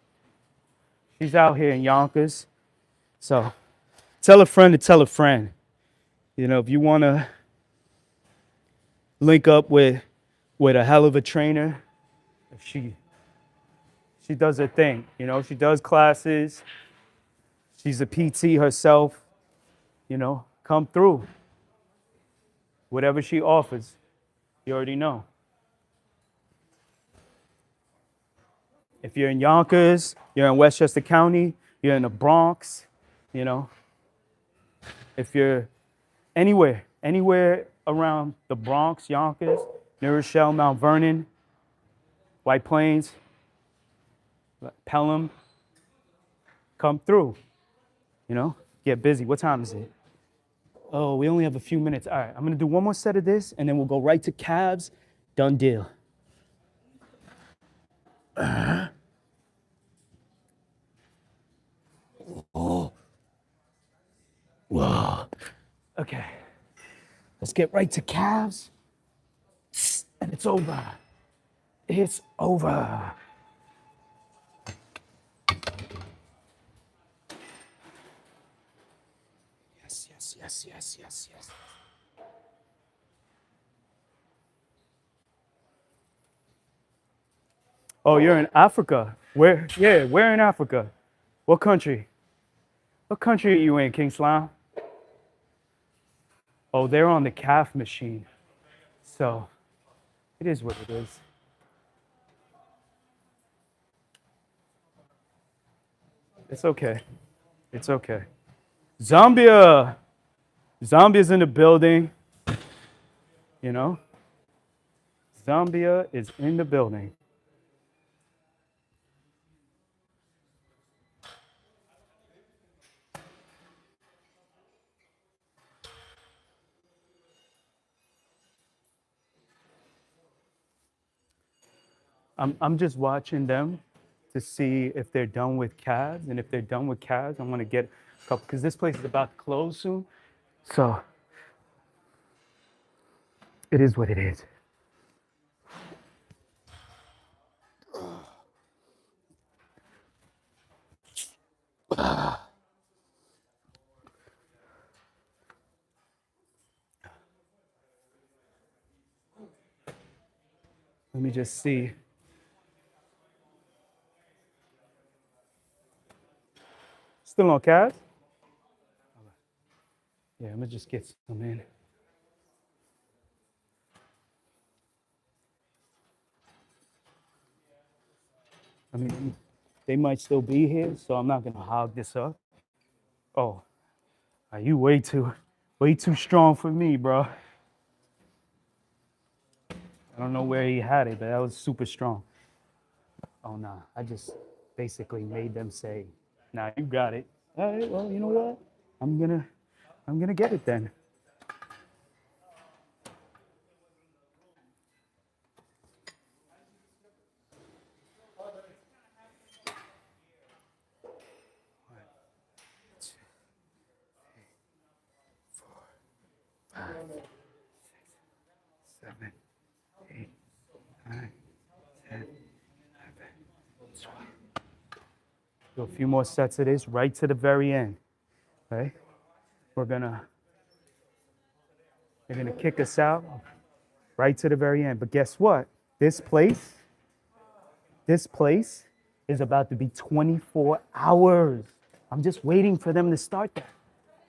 she's out here in Yonkers. So tell a friend to tell a friend. You know, if you want to link up with a hell of a trainer, she does her thing. You know, she does classes. She's a PT herself. You know, come through. Whatever she offers, you already know. If you're in Yonkers, you're in Westchester County, you're in the Bronx, you know. If you're anywhere around the Bronx, Yonkers, Eurasia, Mount Vernon, White Plains, Pelham, come through, you know, get busy. What time is it? Oh, we only have a few minutes. All right, I'm gonna do one more set of this and then we'll go right to calves. Done deal. Oh. Whoa. Okay, let's get right to calves. And it's over. It's over. Yes. Oh, you're in Africa. Where? Yeah, where in Africa? What country? What country are you in, King Slime? Oh, they're on the calf machine. So, it is what it is. It's okay. It's okay. Zambia. Zambia's in the building. You know? Zambia is in the building. I'm just watching them to see if they're done with calves. And if they're done with calves, I'm gonna get a couple, because this place is about to close soon. So it is what it is. Let me just see. Still on calves? Yeah, I'm gonna just get some in. I mean, they might still be here, so I'm not gonna hog this up. Oh, are you way too strong for me, bro? I don't know where he had it, but that was super strong. Oh nah, I just basically made them say, "Nah, you got it." All right, well, you know what? I'm gonna get it then. 7, 8, 9, 10, 11, 12. Do a few more sets of this right to the very end. Right? They're gonna kick us out right to the very end. But guess what? This place is about to be 24 hours. I'm just waiting for them to start that.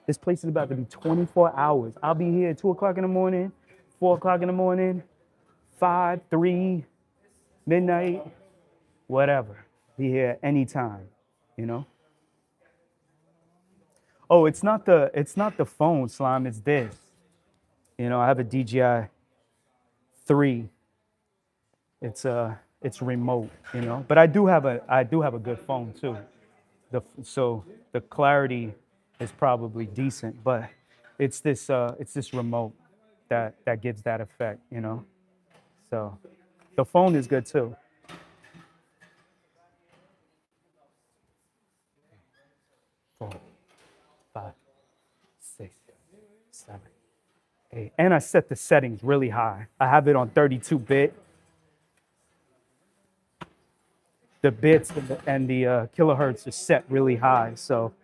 This place is about to be 24 hours. I'll be here at 2 o'clock in the morning, 4 o'clock in the morning, 5, 3, midnight, whatever. Be here anytime, you know? Oh, it's not the phone, Slime, it's this. You know, I have a DJI 3. It's remote, you know. But I do have a good phone too. So the clarity is probably decent, but it's this remote that gives that effect, you know. So the phone is good too. 4, 5, 6, 7, 8. And I set the settings really high. I have it on 32-bit. The bits and the kilohertz are set really high, so,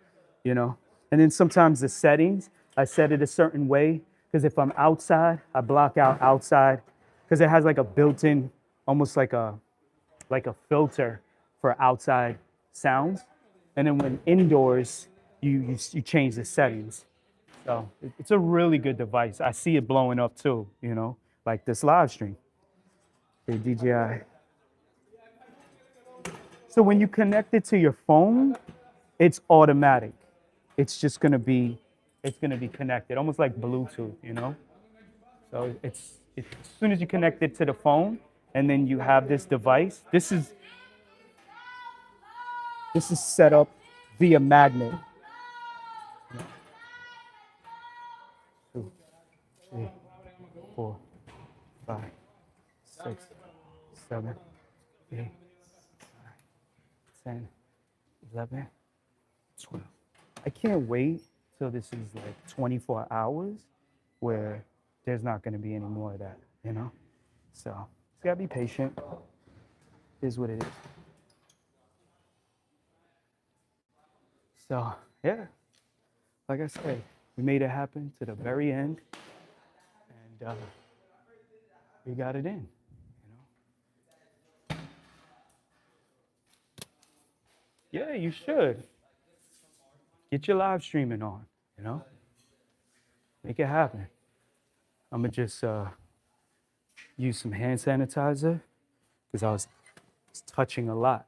you know. And then sometimes the settings, I set it a certain way, because if I'm outside, I block out outside, because it has like a built-in, almost like a filter for outside sounds. And then when indoors, you change the settings. So it's a really good device. I see it blowing up too, you know, like this live stream, the DJI. So when you connect it to your phone, it's automatic. It's just gonna be connected, almost like Bluetooth, you know? So it's as soon as you connect it to the phone and then you have this device, this is set up via magnet. 2, 3, 4, 5, 6, 7, 8, 10, 11, 12. I can't wait till this is like 24 hours where there's not going to be any more of that, you know? So, you gotta be patient. It is what it is. So, yeah, like I said, we made it happen to the very end, and we got it in. Yeah, you should. Get your live streaming on, you know? Make it happen. I'm gonna just use some hand sanitizer because I was touching a lot.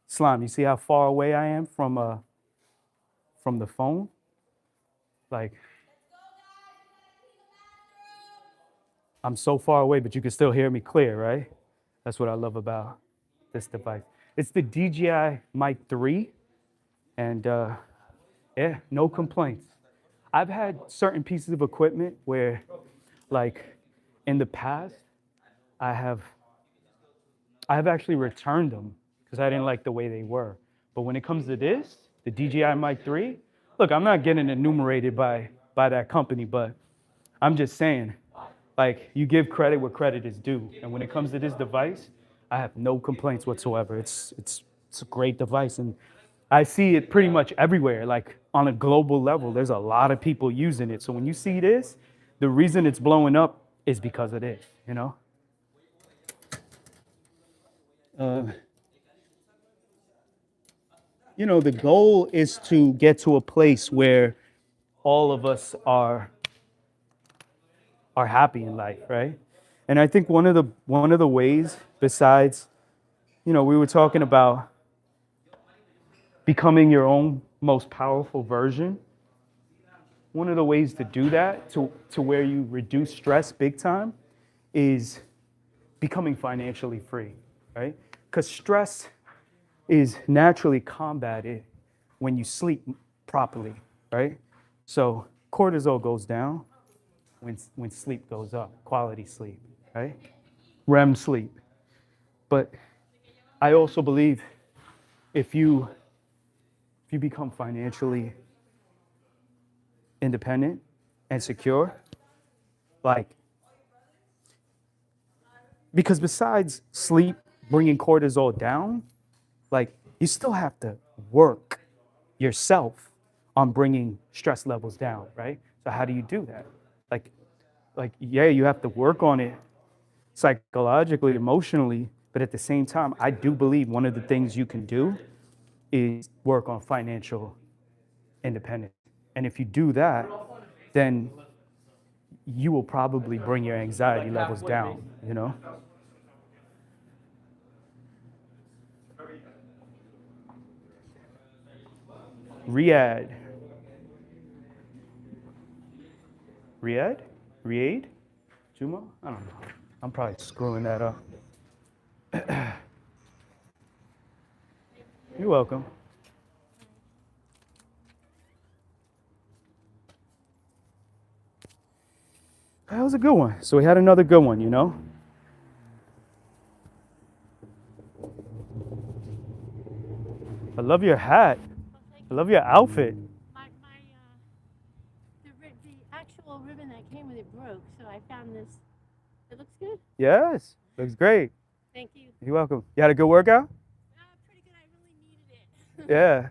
Slime, you see how far away I am from the phone? Like, I'm so far away, but you can still hear me clear, right? That's what I love about this device. It's the DJI Mic 3, and yeah, no complaints. I've had certain pieces of equipment where, like, in the past, I have actually returned them because I didn't like the way they were. But when it comes to this, the DJI Mic 3, look, I'm not getting enumerated by that company, but I'm just saying, like, you give credit where credit is due. And when it comes to this device, I have no complaints whatsoever. It's a great device, and I see it pretty much everywhere. Like, on a global level, there's a lot of people using it. So when you see this, the reason it's blowing up is because of this, you know? You know, the goal is to get to a place where all of us are happy in life, right? And I think one of the ways, besides, you know, we were talking about becoming your own most powerful version. One of the ways to do that, to where you reduce stress big time, is becoming financially free, right? Because stress is naturally combated when you sleep properly, right? So cortisol goes down when sleep goes up, quality sleep, right? REM sleep. But I also believe if you become financially independent and secure. Like, because besides sleep bringing cortisol down, like you still have to work yourself on bringing stress levels down, right? So how do you do that? Like yeah, you have to work on it psychologically, emotionally, but at the same time, I do believe one of the things you can do is work on financial independence. And if you do that, then you will probably bring your anxiety levels down, you know? Riyadh. Riyadh? Riyadh? Juma? I don't know. I'm probably screwing that up. You're welcome. That was a good one. So we had another good one, you know? I love your hat. I love your outfit. The actual ribbon that came with it broke, so I found this. It looks good. Yes, looks great. Thank you. You're welcome. You had a good workout? Pretty good. I really needed it. Yeah,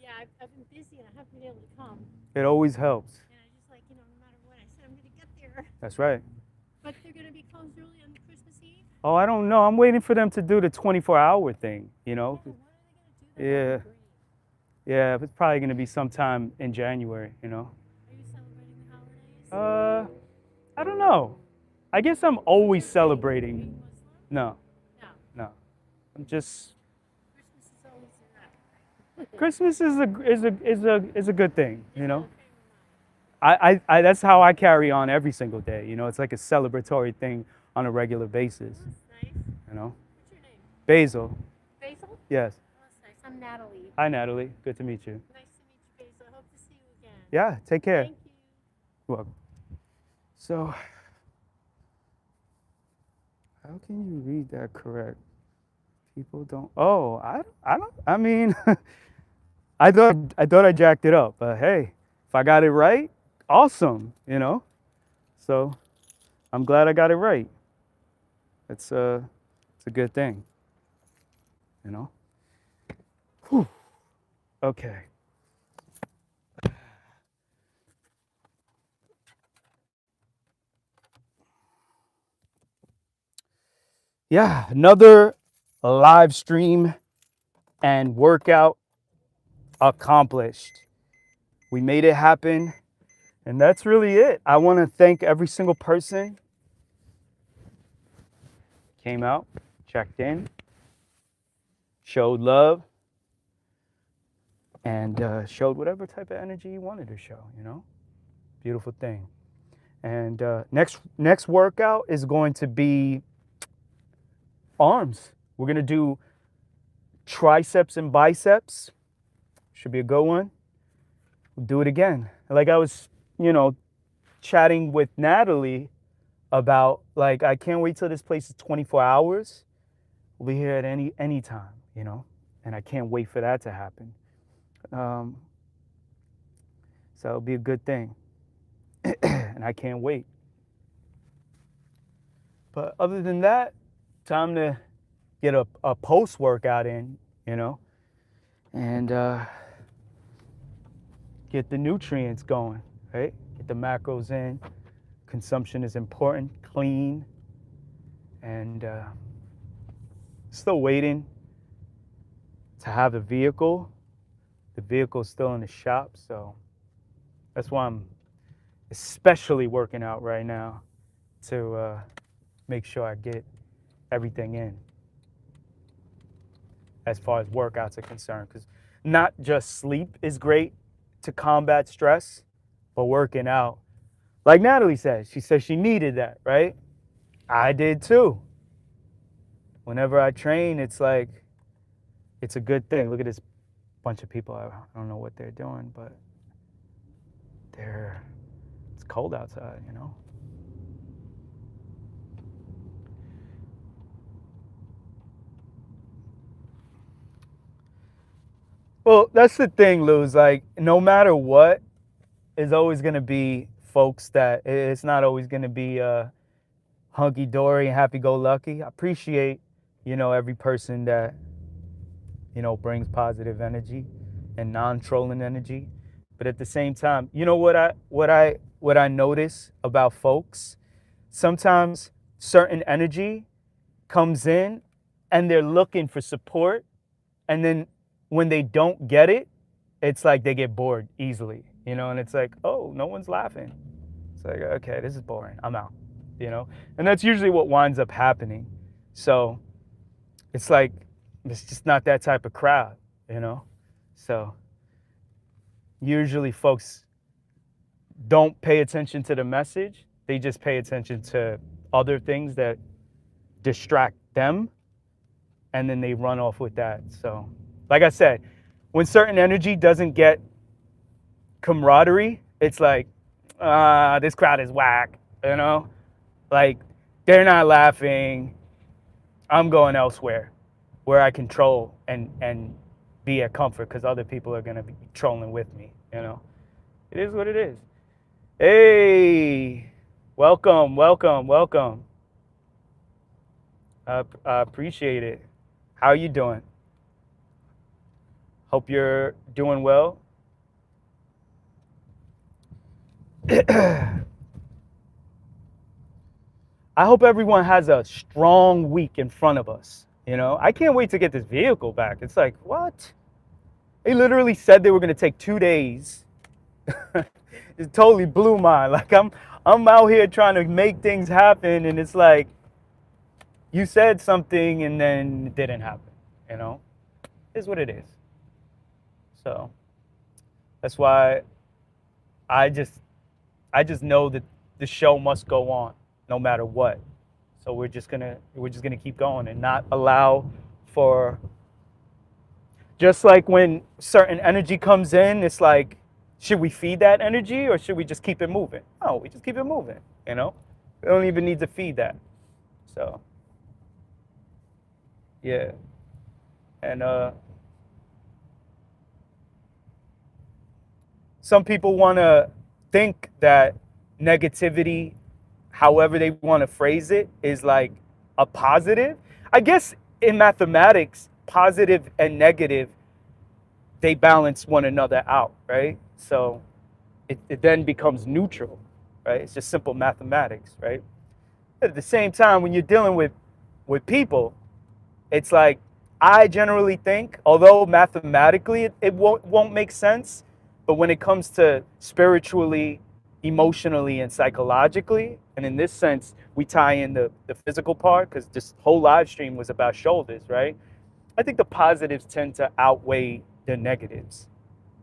Yeah, I've been busy and I haven't been able to come. it always helps. And I just like, no matter what, I said I'm going to get there. That's right. But they're going to be closed early on Christmas Eve? Oh, I don't know. I'm waiting for them to do the 24-hour thing, you know? When are they going to do that? Yeah. That'd be great. Yeah, it's probably going to be sometime in January, you know? Are you celebrating the holidays? I don't know. I guess I'm always Are you celebrating. Muslim? No, No. no. I'm just Christmas is always that. Christmas is a good thing, you know? Okay with mine. I that's how I carry on every single day, you know? It's like a celebratory thing on a regular basis, That's nice. you know? What's your name? Basil. Basil? Yes. Oh, that's nice. I'm Natalie. Hi, Natalie. Good to meet you. Nice to meet you, Basil. I hope to see you again. Yeah, take care. Thank you. You're welcome. So, how can you read that correct? People don't. Oh, I don't. I mean, I thought I jacked it up, but hey, if I got it right, awesome. You know. So, I'm glad I got it right. It's a good thing. You know. Whew. Okay. Yeah, another live stream and workout accomplished. We made it happen, and that's really it. I want to thank every single person came out, checked in, showed love, and showed whatever type of energy you wanted to show, you know? Beautiful thing. And next workout is going to be arms. We're gonna do triceps and biceps. Should be a good one. We'll do it again. Like I was, you know, chatting with Natalie about, like, I can't wait till this place is 24 hours. We'll be here at any time, you know, and I can't wait for that to happen. So it'll be a good thing, and I can't wait. But other than that, time to get a post workout in, you know, and get the nutrients going, right? Get the macros in. Consumption is important, clean, and still waiting to have the vehicle. The vehicle's still in the shop, so that's why I'm especially working out right now to make sure I get everything in as far as workouts are concerned, because not just sleep is great to combat stress, but working out, like Natalie said, she said she needed that, right? I did too. Whenever I train, it's like, it's a good thing. Look at this bunch of people. I don't know what they're doing, but it's cold outside, you know? Well, that's the thing, Luz. Like, no matter what, is always going to be folks that it's not always going to be hunky-dory and happy-go-lucky. I appreciate, every person that, brings positive energy and non-trolling energy. But at the same time, what I notice about folks, sometimes certain energy comes in and they're looking for support, and then when they don't get it, it's like they get bored easily, and it's like, oh, no one's laughing. It's like, okay, this is boring, I'm out, and that's usually what winds up happening. So it's like, it's just not that type of crowd, so usually folks don't pay attention to the message, they just pay attention to other things that distract them, and then they run off with that. So like I said, when certain energy doesn't get camaraderie, it's like, this crowd is whack, like they're not laughing, I'm going elsewhere where I control and be at comfort, because other people are going to be trolling with me. It is what it is. Hey, welcome. I appreciate it. How are you doing? Hope you're doing well. I hope everyone has a strong week in front of us. I can't wait to get this vehicle back. It's like, what? They literally said they were going to take 2 days. It totally blew mine. Like I'm out here trying to make things happen, and it's like, you said something and then it didn't happen. Is what it is. So that's why I just know that the show must go on no matter what. So we're just gonna keep going and not allow for, just like when certain energy comes in, it's like, should we feed that energy or should we just keep it moving? No, we just keep it moving, We don't even need to feed that. So yeah. And some people want to think that negativity, however they want to phrase it, is like a positive. I guess in mathematics, positive and negative, they balance one another out, right? So it then becomes neutral, right? It's just simple mathematics, right? At the same time, when you're dealing with people, it's like, I generally think, although mathematically it won't make sense, but when it comes to spiritually, emotionally, and psychologically, and in this sense, we tie in the physical part, because this whole live stream was about shoulders, right? I think the positives tend to outweigh the negatives,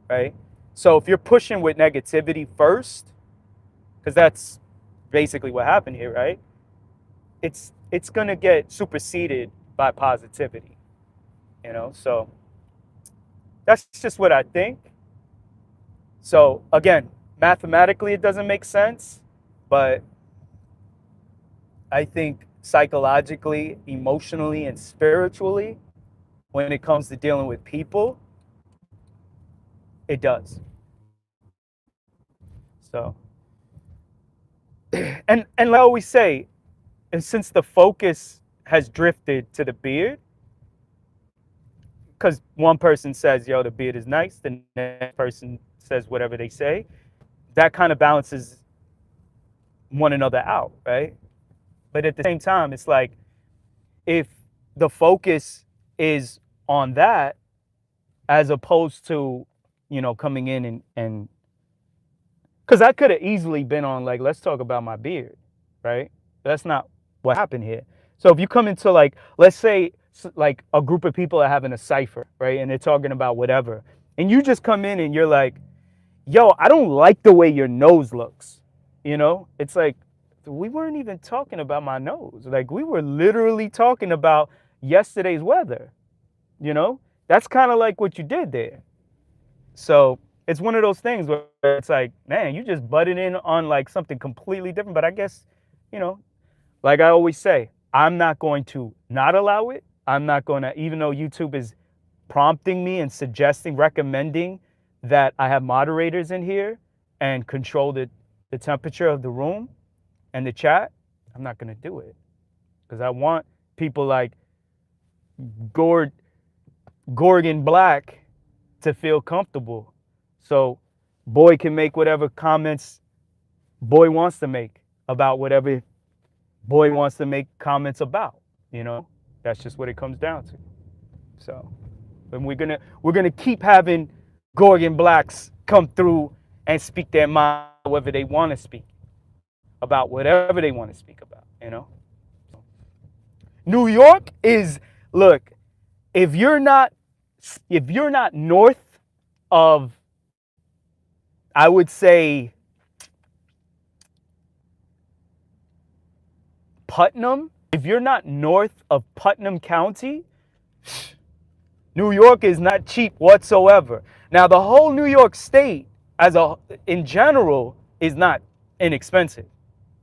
right? So if you're pushing with negativity first, because that's basically what happened here, right? It's gonna get superseded by positivity, so that's just what I think. So again, mathematically it doesn't make sense, but I think psychologically, emotionally, and spiritually, when it comes to dealing with people, it does. So and like I always say, and since the focus has drifted to the beard, because one person says, yo, the beard is nice, the next person says whatever they say, that kind of balances one another out, right? But at the same time, it's like, if the focus is on that, as opposed to, coming in and because I could have easily been on, like, let's talk about my beard, right? But that's not what happened here. So if you come into, like, let's say, like, a group of people are having a cipher, right? And they're talking about whatever. And you just come in and you're like, yo, I don't like the way your nose looks. It's like, we weren't even talking about my nose. Like, we were literally talking about yesterday's weather. That's kind of like what you did there. So it's one of those things where it's like, man, you just butted in on like something completely different. But I guess, like I always say, I'm not going to not allow it. I'm not going to, even though YouTube is prompting me and suggesting, recommending that I have moderators in here and control the the temperature of the room and the chat, I'm not gonna do it because I want people like Gorgon Black to feel comfortable. So boy can make whatever comments boy wants to make about whatever boy wants to make comments about. You know, that's just what it comes down to. So, and we're gonna keep having Gorgon Blacks come through and speak their mind however they want to speak about whatever they want to speak about. You know, New York is look. If you're not north of, I would say, Putnam, if you're not north of Putnam County, New York is not cheap whatsoever. Now, the whole New York State, in general, is not inexpensive,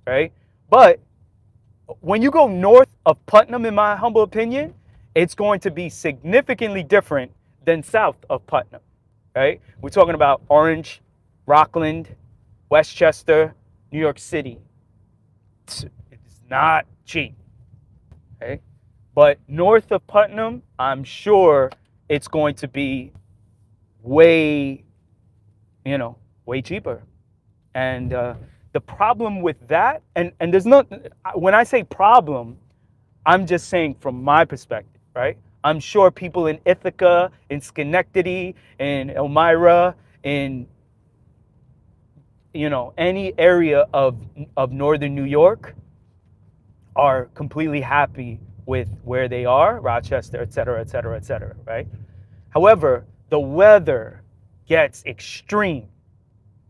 right? But when you go north of Putnam, in my humble opinion, it's going to be significantly different than south of Putnam, right? We're talking about Orange, Rockland, Westchester, New York City. It's not cheap, okay? But north of Putnam, I'm sure it's going to be way cheaper. And the problem with that, and there's no, when I say problem, I'm just saying from my perspective, right? I'm sure people in Ithaca, in Schenectady, in Elmira, in any area of northern New York are completely happy with where they are, Rochester, et cetera, et cetera, et cetera, right? However, the weather gets extreme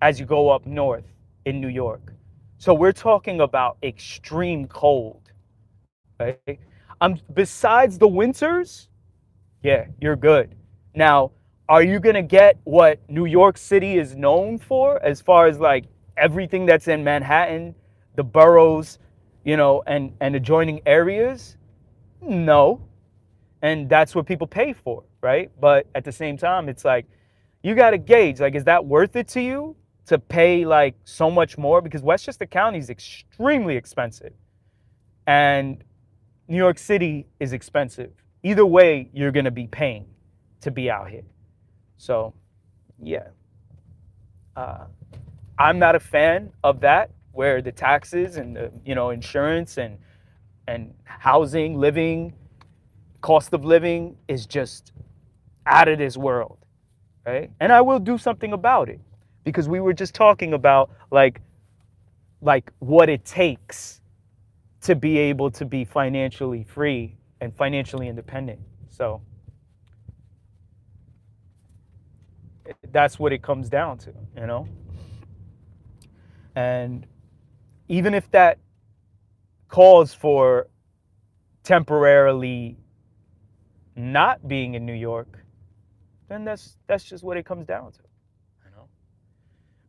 as you go up north in New York. So we're talking about extreme cold, right? Besides the winters, yeah, you're good. Now, are you gonna get what New York City is known for as far as like everything that's in Manhattan, the boroughs, and adjoining areas? No. And that's what people pay for, right? But at the same time, it's like, you got to gauge, like, is that worth it to you to pay like so much more? Because Westchester County is extremely expensive and New York City is expensive. Either way, you're going to be paying to be out here. So, yeah. I'm not a fan of that, where the taxes and the, insurance and housing, living, cost of living is just out of this world, right? And I will do something about it, because we were just talking about like what it takes to be able to be financially free and financially independent. So that's what it comes down to, And even if that calls for temporarily not being in New York, then that's just what it comes down to,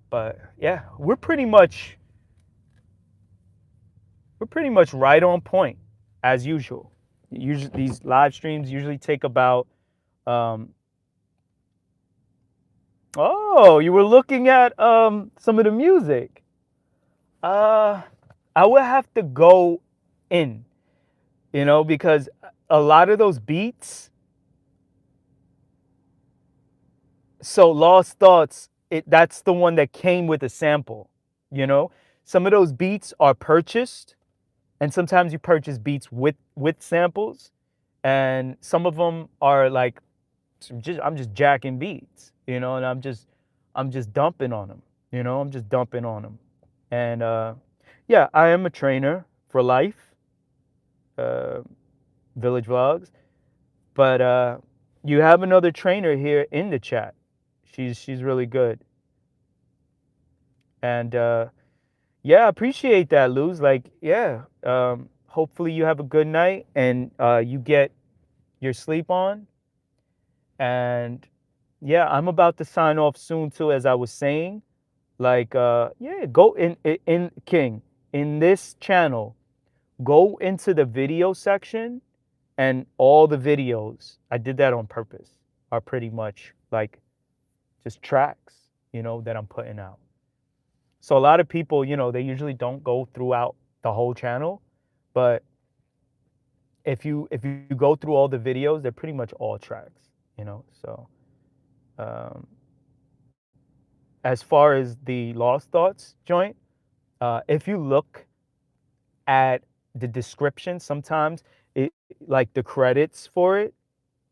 But yeah, we're pretty much right on point as usual. Usually these live streams usually take about oh, you were looking at some of the music. I would have to go in, because a lot of those beats. So Lost Thoughts, that's the one that came with a sample, Some of those beats are purchased, and sometimes you purchase beats with samples, and some of them are like, I'm just jacking beats, and I'm just dumping on them, I'm just dumping on them. And yeah, I am a trainer for life, Village Vlogs, but you have another trainer here in the chat. She's really good. And yeah, I appreciate that, Luz. Like, yeah, hopefully you have a good night and you get your sleep on. And yeah, I'm about to sign off soon too, as I was saying. Like, yeah, go in King, in this channel, go into the video section, and all the videos, I did that on purpose, are pretty much like just tracks, that I'm putting out. So a lot of people, they usually don't go throughout the whole channel, but if you go through all the videos, they're pretty much all tracks. So um, as far as the Lost Thoughts joint, if you look at the description, sometimes it like the credits for it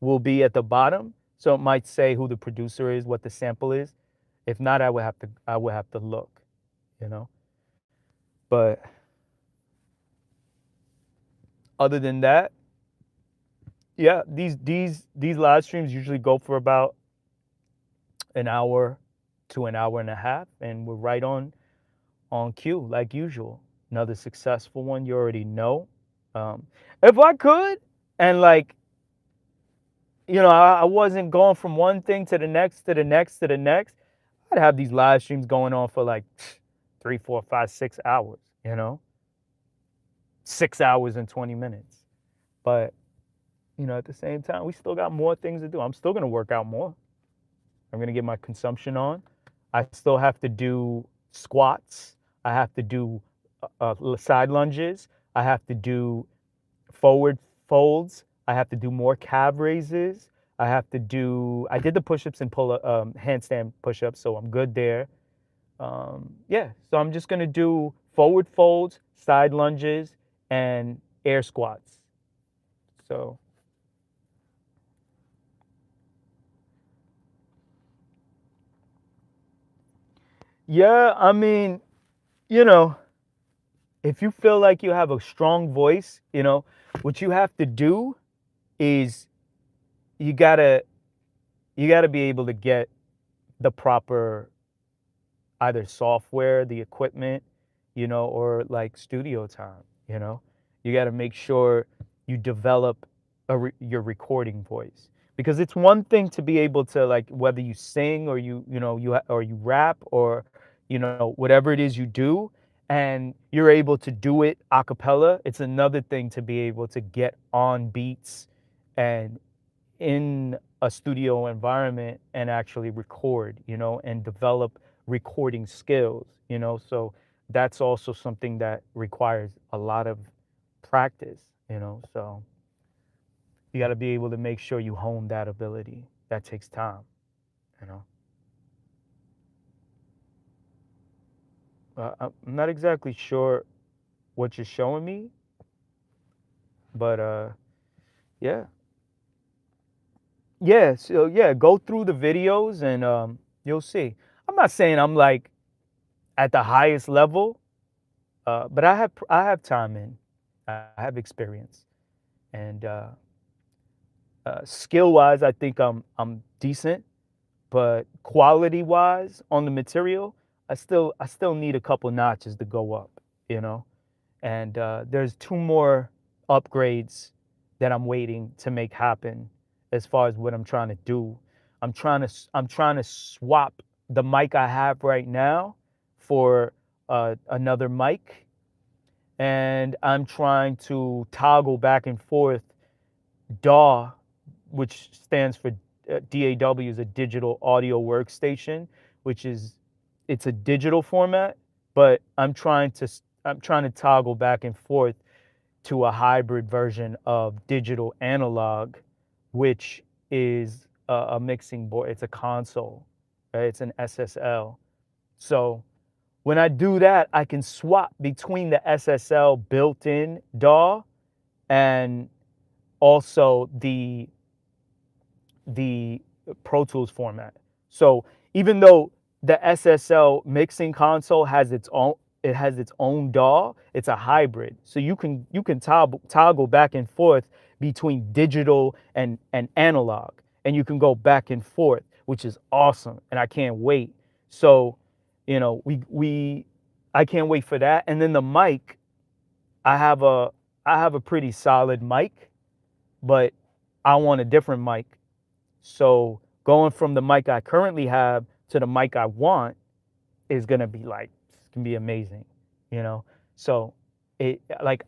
will be at the bottom, so it might say who the producer is, what the sample is. If not, I would have to look, you know. But other than that, yeah, these live streams usually go for about an hour to an hour and a half, and we're right on cue like usual. Another successful one, you already know. If I could, and like I wasn't going from one thing to the next to the next to the next, I'd have these live streams going on for like 3, 4, 5, 6 hours. 6 hours and 20 minutes. But at the same time, we still got more things to do. I'm still gonna work out more. I'm gonna get my consumption on. I still have to do squats. I have to do side lunges. I have to do forward folds. I have to do more calf raises. I did the push-ups and handstand push-ups, so I'm good there. Yeah, so I'm just gonna do forward folds, side lunges, and air squats. So yeah, I mean, you know, if you feel like you have a strong voice, what you have to do is you gotta be able to get the proper either software, the equipment, or like studio time. You got to make sure you develop your recording voice, because it's one thing to be able to, like, whether you sing or or you rap, or whatever it is you do, and you're able to do it a cappella. It's another thing to be able to get on beats and in a studio environment and actually record, and develop recording skills, so that's also something that requires a lot of practice, so you got to be able to make sure you hone that ability. That takes time, you know. I'm not exactly sure what you're showing me, but yeah. Yeah, so yeah, go through the videos and you'll see. I'm not saying I'm like at the highest level, but I have time in, I have experience, and skill wise, I think I'm decent, but quality wise on the material, I still need a couple notches to go up, you know. And there's two more upgrades that I'm waiting to make happen as far as what I'm trying to do. I'm trying to swap the mic I have right now for another mic, and I'm trying to toggle back and forth DAW, which stands for DAW, is a digital audio workstation, which is, it's a digital format, but I'm trying to toggle back and forth to a hybrid version of digital analog, which is a mixing board. It's a console, right? It's an SSL. So when I do that, I can swap between the SSL built-in DAW and also the Pro Tools format. So even though the SSL mixing console has its own DAW, it's a hybrid. So you can toggle back and forth between digital and analog, and you can go back and forth, which is awesome, and I can't wait. So, we I can't wait for that. And then the mic, I have a pretty solid mic, but I want a different mic. So going from the mic I currently have to the mic I want is gonna be like, it's gonna be amazing, you know. So I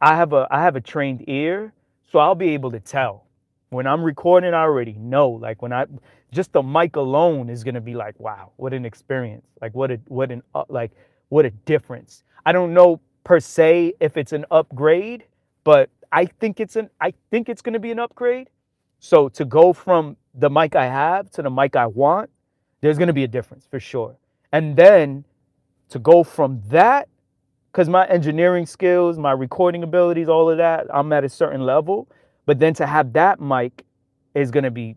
have a trained ear, so I'll be able to tell when I'm recording. I already know, like, when I just the mic alone is gonna be like, wow, what an experience, like what an what a difference. I don't know per se if it's an upgrade, but I think it's going to be an upgrade. So to go from the mic I have to the mic I want, there's going to be a difference for sure. And then to go from that, because my engineering skills, my recording abilities, all of that, I'm at a certain level. But then to have that mic is going to be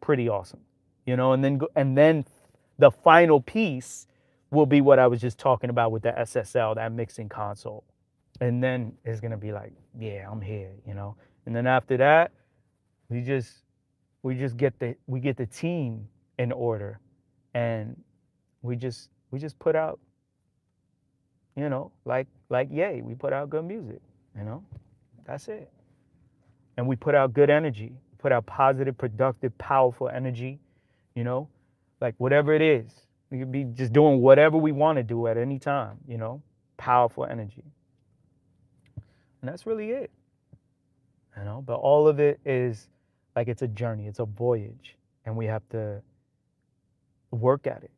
pretty awesome, and then the final piece will be what I was just talking about with the SSL, that mixing console. And then it's going to be like, yeah, I'm here, And then after that, we get the team in order, and we just put out, like yay, we put out good music, That's it. And we put out good energy, put out positive, productive, powerful energy, like whatever it is. We could be just doing whatever we want to do at any time, powerful energy. And that's really it, But all of it is like it's a journey, it's a voyage, and we have to work at it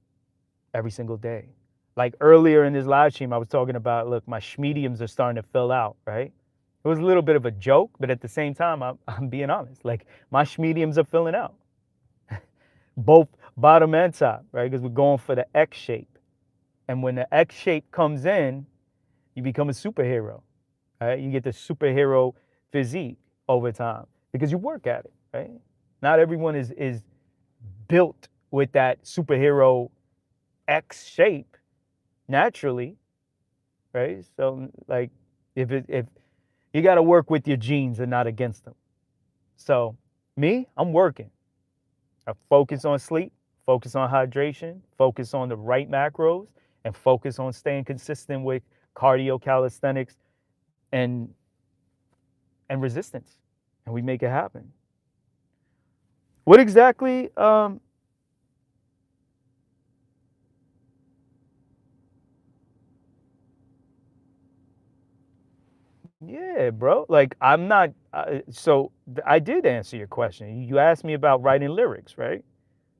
every single day. Like earlier in this live stream, I was talking about, look, my schmediums are starting to fill out, right? It was a little bit of a joke, but at the same time, I'm being honest. Like my schmediums are filling out, both bottom and top, right? Because we're going for the X shape. And when the X shape comes in, you become a superhero, right? You get the superhero physique over time because you work at it, right? Not everyone is built with that superhero X shape naturally, right? So like if you got to work with your genes and not against them. So me, I'm working. I focus on sleep, focus on hydration, focus on the right macros, and focus on staying consistent with cardio, calisthenics, and resistance, and we make it happen. What exactly? Yeah, bro. Like I'm not. I did answer your question. You asked me about writing lyrics, right?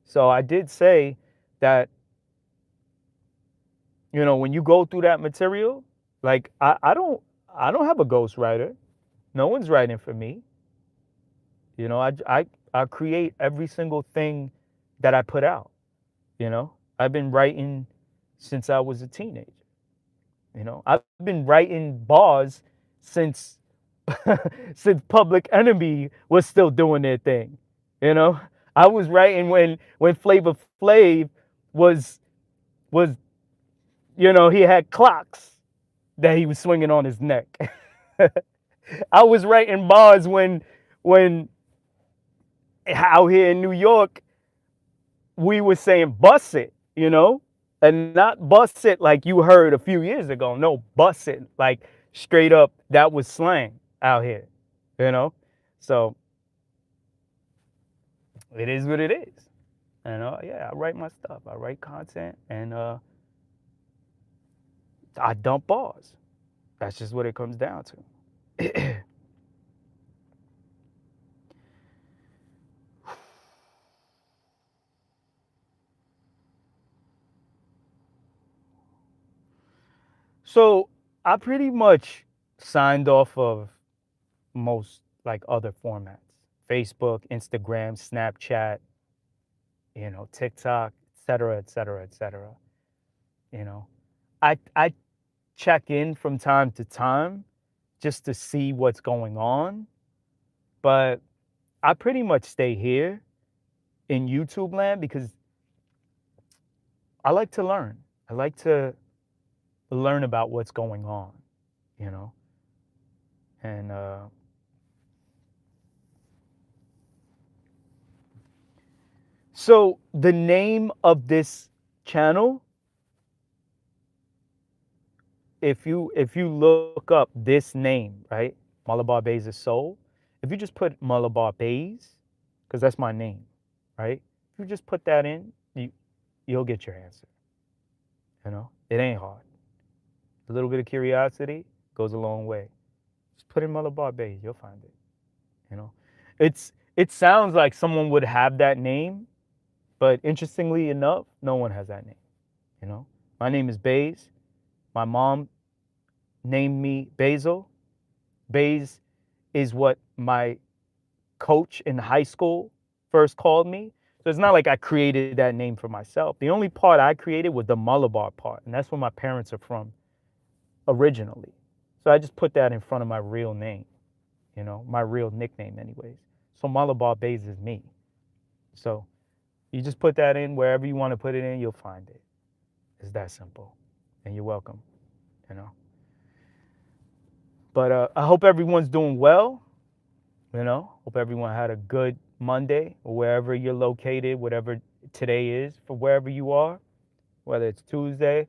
So I did say that. When you go through that material, like I don't have a ghostwriter. No one's writing for me. I create every single thing that I put out. I've been writing since I was a teenager. I've been writing bars since since Public Enemy was still doing their thing. I was writing when Flavor Flav was he had clocks that he was swinging on his neck. I was writing bars when out here in New York we were saying bust it, and not bust it like you heard a few years ago. No, bust it like straight up. That was slang out here, So it is what it is. Yeah, I write my stuff. I write content, and I dump bars. That's just what it comes down to. So I pretty much signed off of most like other formats: Facebook, Instagram, Snapchat, TikTok, et cetera, et cetera, et cetera. I check in from time to time just to see what's going on, but I pretty much stay here in YouTube land because I like to learn. I like to learn about what's going on, and so the name of this channel, if you look up this name, right, Malabar Bays' Soul, if you just put Malabar Bays, because that's my name, right? If you just put that in, you'll get your answer. It ain't hard. A little bit of curiosity goes a long way. Just put in Malabar Bays, you'll find it. It sounds like someone would have that name, but interestingly enough, no one has that name. My name is Bays. My mom named me Basil. Baze is what my coach in high school first called me. So it's not like I created that name for myself. The only part I created was the Malabar part, and that's where my parents are from originally. So I just put that in front of my real name, my real nickname anyways. So Malabar Baze is me. So you just put that in wherever you want to put it in, you'll find it. It's that simple. And you're welcome, But I hope everyone's doing well. Hope everyone had a good Monday, or wherever you're located, whatever today is for wherever you are, whether it's Tuesday.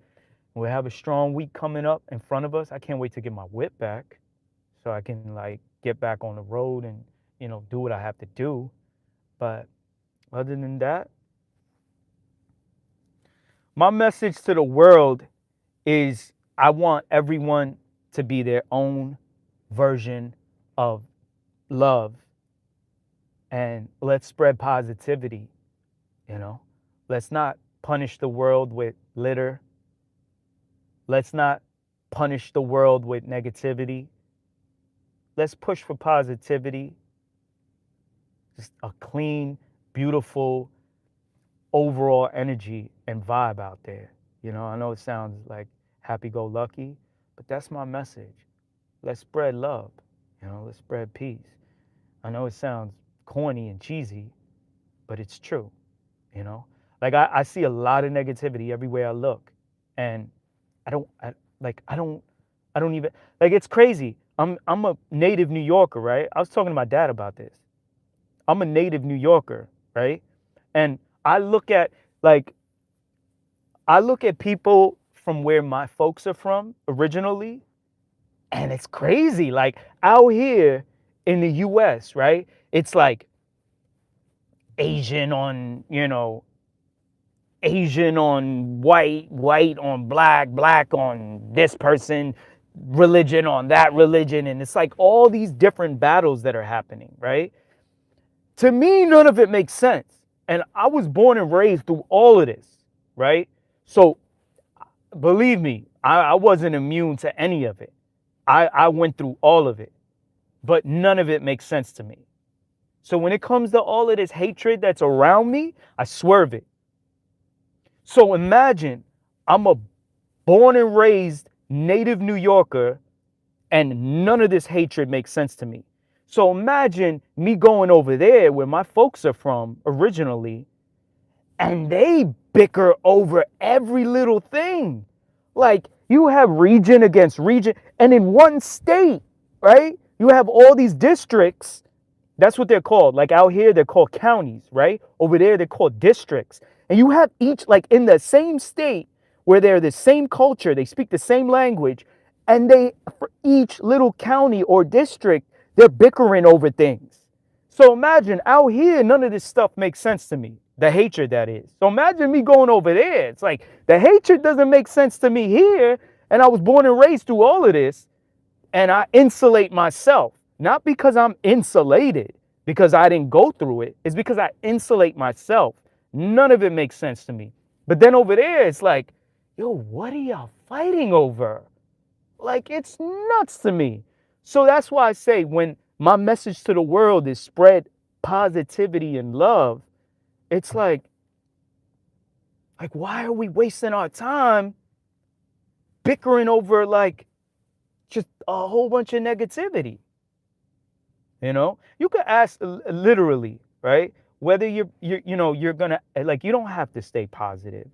We have a strong week coming up in front of us. I can't wait to get my whip back so I can get back on the road and, do what I have to do. But other than that, my message to the world is I want everyone to be their own version of love, and let's spread positivity. Let's not punish the world with litter. Let's not punish the world with negativity. Let's push for positivity. Just a clean, beautiful overall energy and vibe out there. I know it sounds like happy-go-lucky, but that's my message. Let's spread love. Let's spread peace. I know it sounds corny and cheesy, but it's true. I see a lot of negativity everywhere I look, and I don't even it's crazy. I'm a native New Yorker, right? I was talking to my dad about this. I'm a native New Yorker, right? And I look at people from where my folks are from originally, and it's crazy. Out here in the US, right? It's Asian on, Asian on white, white on black, black on this person, religion on that religion. And it's all these different battles that are happening, right? To me, none of it makes sense. And I was born and raised through all of this, right? So believe me, I wasn't immune to any of it. I went through all of it, but none of it makes sense to me. So when it comes to all of this hatred that's around me, I swerve it. So imagine I'm a born and raised native New Yorker, and none of this hatred makes sense to me. So imagine me going over there where my folks are from originally, and they bicker over every little thing. You have region against region, and in one state, right? You have all these districts. That's what they're called. Out here, they're called counties, right? Over there, they're called districts. And you have each, in the same state where they're the same culture, they speak the same language, and for each little county or district, they're bickering over things. So imagine out here, none of this stuff makes sense to me. The hatred, that is. So imagine me going over there. It's the hatred doesn't make sense to me here, and I was born and raised through all of this, and I insulate myself. Not because I'm insulated, because I didn't go through it. It's because I insulate myself. None of it makes sense to me. But then over there, it's yo, what are y'all fighting over? It's nuts to me. So that's why I say when my message to the world is spread positivity and love, it's why are we wasting our time bickering over just a whole bunch of negativity? You could ask literally, right? Whether you're gonna you don't have to stay positive.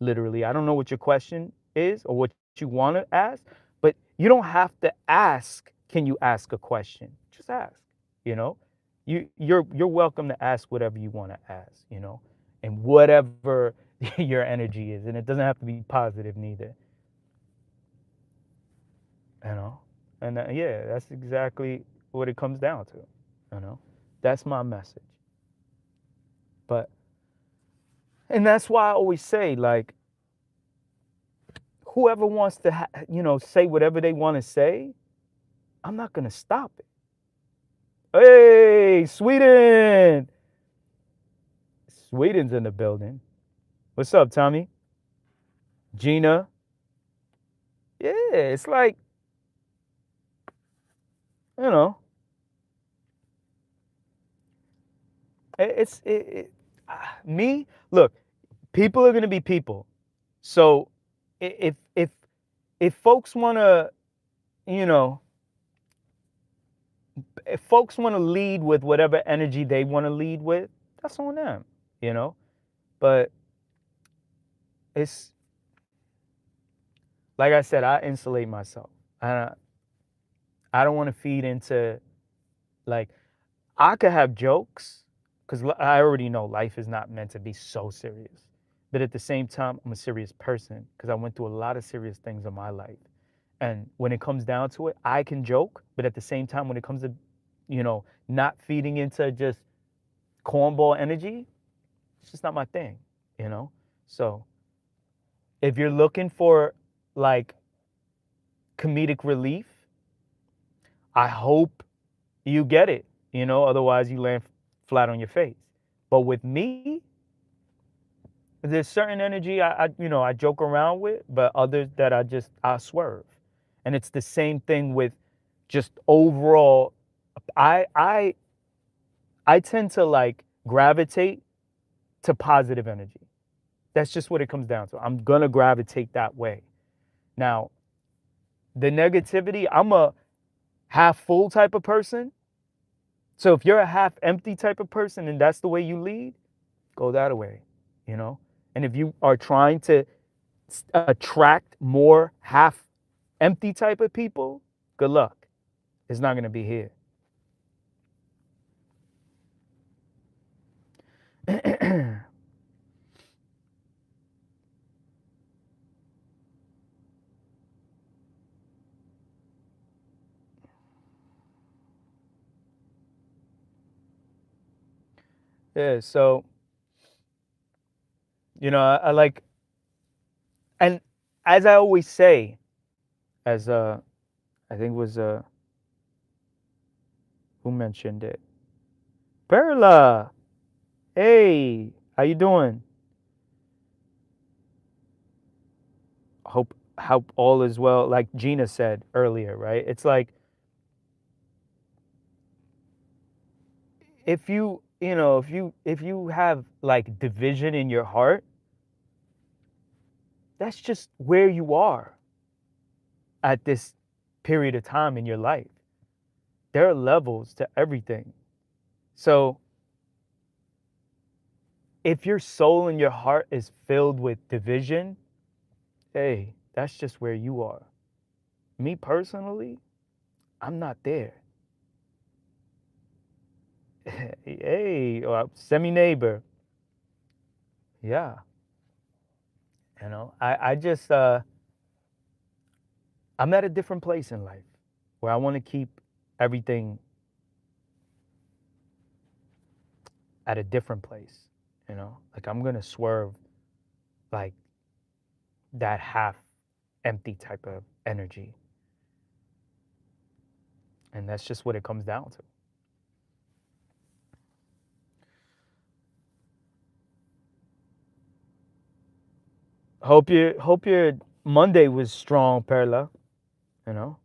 Literally, I don't know what your question is or what you want to ask, but you don't have to ask. Can you ask a question? Just ask. You're welcome to ask whatever you want to ask. And whatever your energy is, and it doesn't have to be positive neither. And yeah, that's exactly what it comes down to. That's my message. And that's why I always say, whoever wants to say whatever they want to say, I'm not going to stop it. Hey, Sweden's in the building. What's up, Tommy? Gina, Yeah, it's like, you know, me. Look, people are gonna be people. So if folks wanna, you know, if folks wanna lead with whatever energy they wanna lead with, that's on them, you know. But it's like I said, I insulate myself. I I don't want to feed into, like, I could have jokes because I already know life is not meant to be so serious. But at the same time, I'm a serious person because I went through a lot of serious things in my life. And when it comes down to it, I can joke, but at the same time, when it comes to, not feeding into just cornball energy, it's just not my thing, you know? So if you're looking for like comedic relief, I hope you get it, otherwise you land flat on your face. But with me, there's certain energy I joke around with, but others that I swerve. And it's the same thing with just overall. I I tend to like gravitate to positive energy. That's just what it comes down to. I'm gonna gravitate that way. Now, the negativity, I'm a half full type of person. So if you're a half empty type of person and that's the way you lead, go that way, you know? And if you are trying to attract more half empty type of people, good luck. It's not going to be here. Yeah, so, I like, and as I always say, as I think it was who mentioned it? Perla. Hey, how you doing? Hope all is well. Like Gina said earlier, right? It's like if you have like division in your heart, that's just where you are at this period of time in your life. There are levels to everything. So if your soul and your heart is filled with division, hey, that's just where you are. Me personally, I'm not there. Hey, semi neighbor. Yeah. I just I'm at a different place in life where I want to keep everything at a different place, Like I'm going to swerve like that half empty type of energy. And that's just what it comes down to. Hope your Monday was strong, Perla, you know?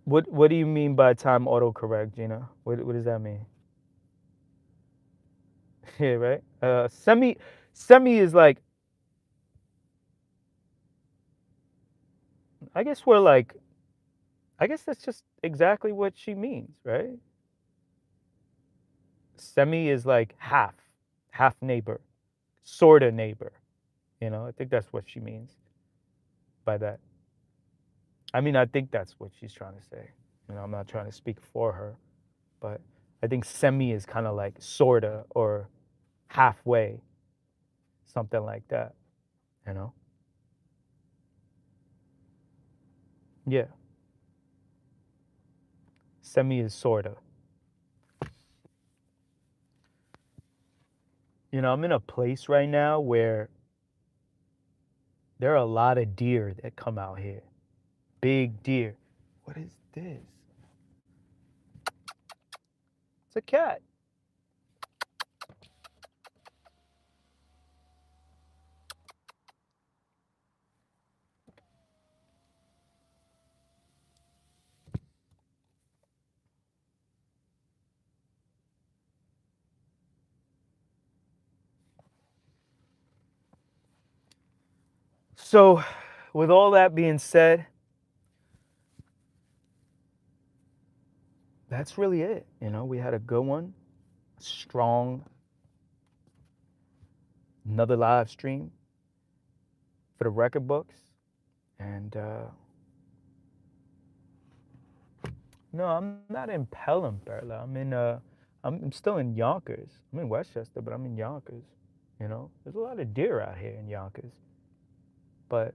What do you mean by time autocorrect, Gina? What does that mean? Yeah, right? Semi is like, I guess we're like, I guess that's just exactly what she means, right? Semi is like half neighbor, sorta neighbor. I think that's what she means by that. I mean, I think that's what she's trying to say. I'm not trying to speak for her, but I think semi is kind of like sorta or halfway, something like that, you know? Yeah. Semi is sorta. I'm in a place right now where there are a lot of deer that come out here. Big deer. What is this? It's a cat. So, with all that being said, that's really it. You know, we had a good one, strong, another live stream for the record books. And no, I'm not in Pelham, Perla. I'm still in Yonkers. I'm in Westchester, but I'm in Yonkers. You know, there's a lot of deer out here in Yonkers. But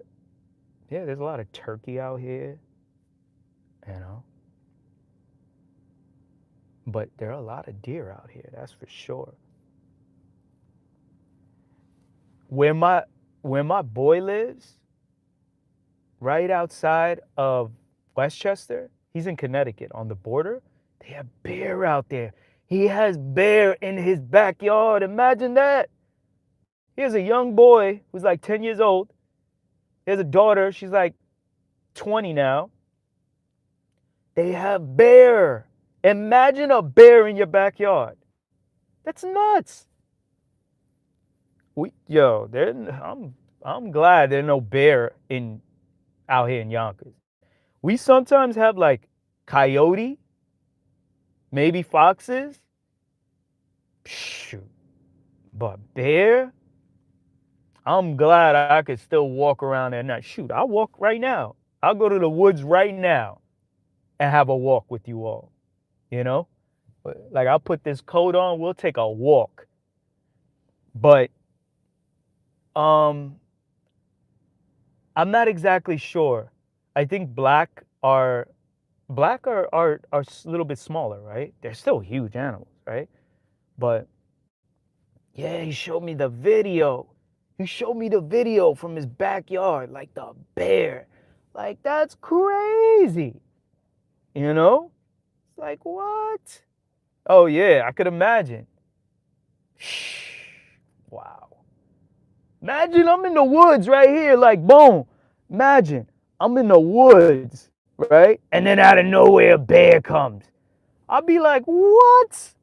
yeah, there's a lot of turkey out here. You know, but there are a lot of deer out here. That's for sure. Where my boy lives, right outside of Westchester, he's in Connecticut on the border. They have bear out there. He has bear in his backyard. Imagine that. He has a young boy who's like 10 years old. He has a daughter. She's like 20 now. They have bear. Imagine a bear in your backyard. That's nuts. I'm glad there's no bear out here in Yonkers. We sometimes have like coyote, maybe foxes. Shoot. But bear? I'm glad I could still walk around at night. Shoot, I'll walk right now. I'll go to the woods right now and have a walk with you all. You know? Like, I'll put this coat on, we'll take a walk. But I'm not exactly sure. I think black are a little bit smaller, right? They're still huge animals, right? But yeah, he showed me the video. He showed me the video from his backyard, like the bear. Like, that's crazy. You know? It's like, what? Oh yeah, I could imagine. Wow. Imagine I'm in the woods right here, like, boom. Imagine I'm in the woods, right? And then out of nowhere, a bear comes. I'll be like, what?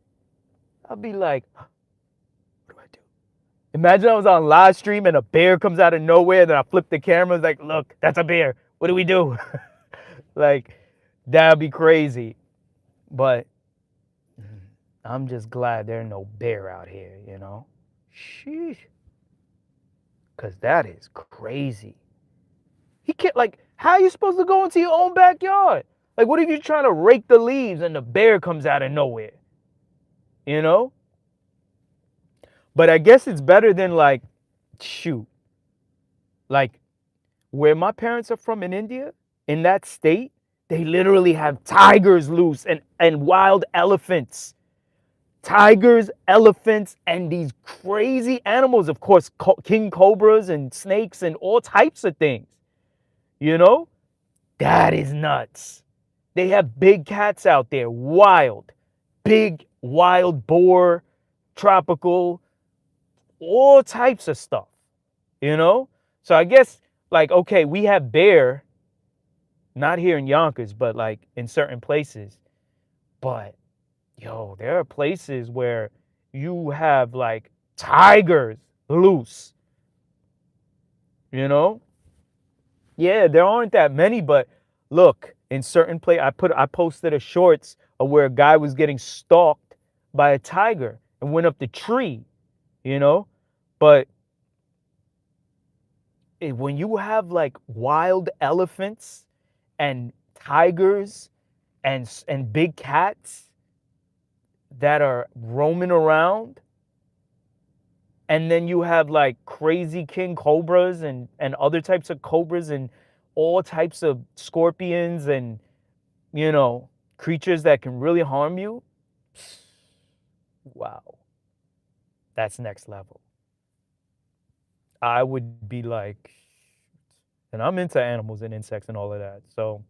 I'll be like, what do I do? Imagine I was on live stream and a bear comes out of nowhere, then I flip the camera, like, look, that's a bear. What do we do? Like, that'd be crazy. But I'm just glad there's no bear out here, you know? Sheesh. Because that is crazy. He can't, like, how are you supposed to go into your own backyard? Like, what if you're trying to rake the leaves and the bear comes out of nowhere? You know? But I guess it's better than, like, shoot. Like, where my parents are from in India, in that state, they literally have tigers loose and wild elephants. Tigers, elephants, and these crazy animals. Of course, king cobras and snakes and all types of things. You know? That is nuts. They have big cats out there, wild. Big, wild boar, tropical, all types of stuff. You know? So I guess, like, okay, we have bear, not here in Yonkers, but like in certain places. But, yo, there are places where you have like tigers loose. You know? Yeah, there aren't that many, but look, in certain place, I posted a shorts of where a guy was getting stalked by a tiger and went up the tree, you know? But when you have like wild elephants and tigers and big cats that are roaming around, and then you have like crazy king cobras and other types of cobras and all types of scorpions and, you know, creatures that can really harm you. Wow. That's next level. I would be like, and I'm into animals and insects and all of that. So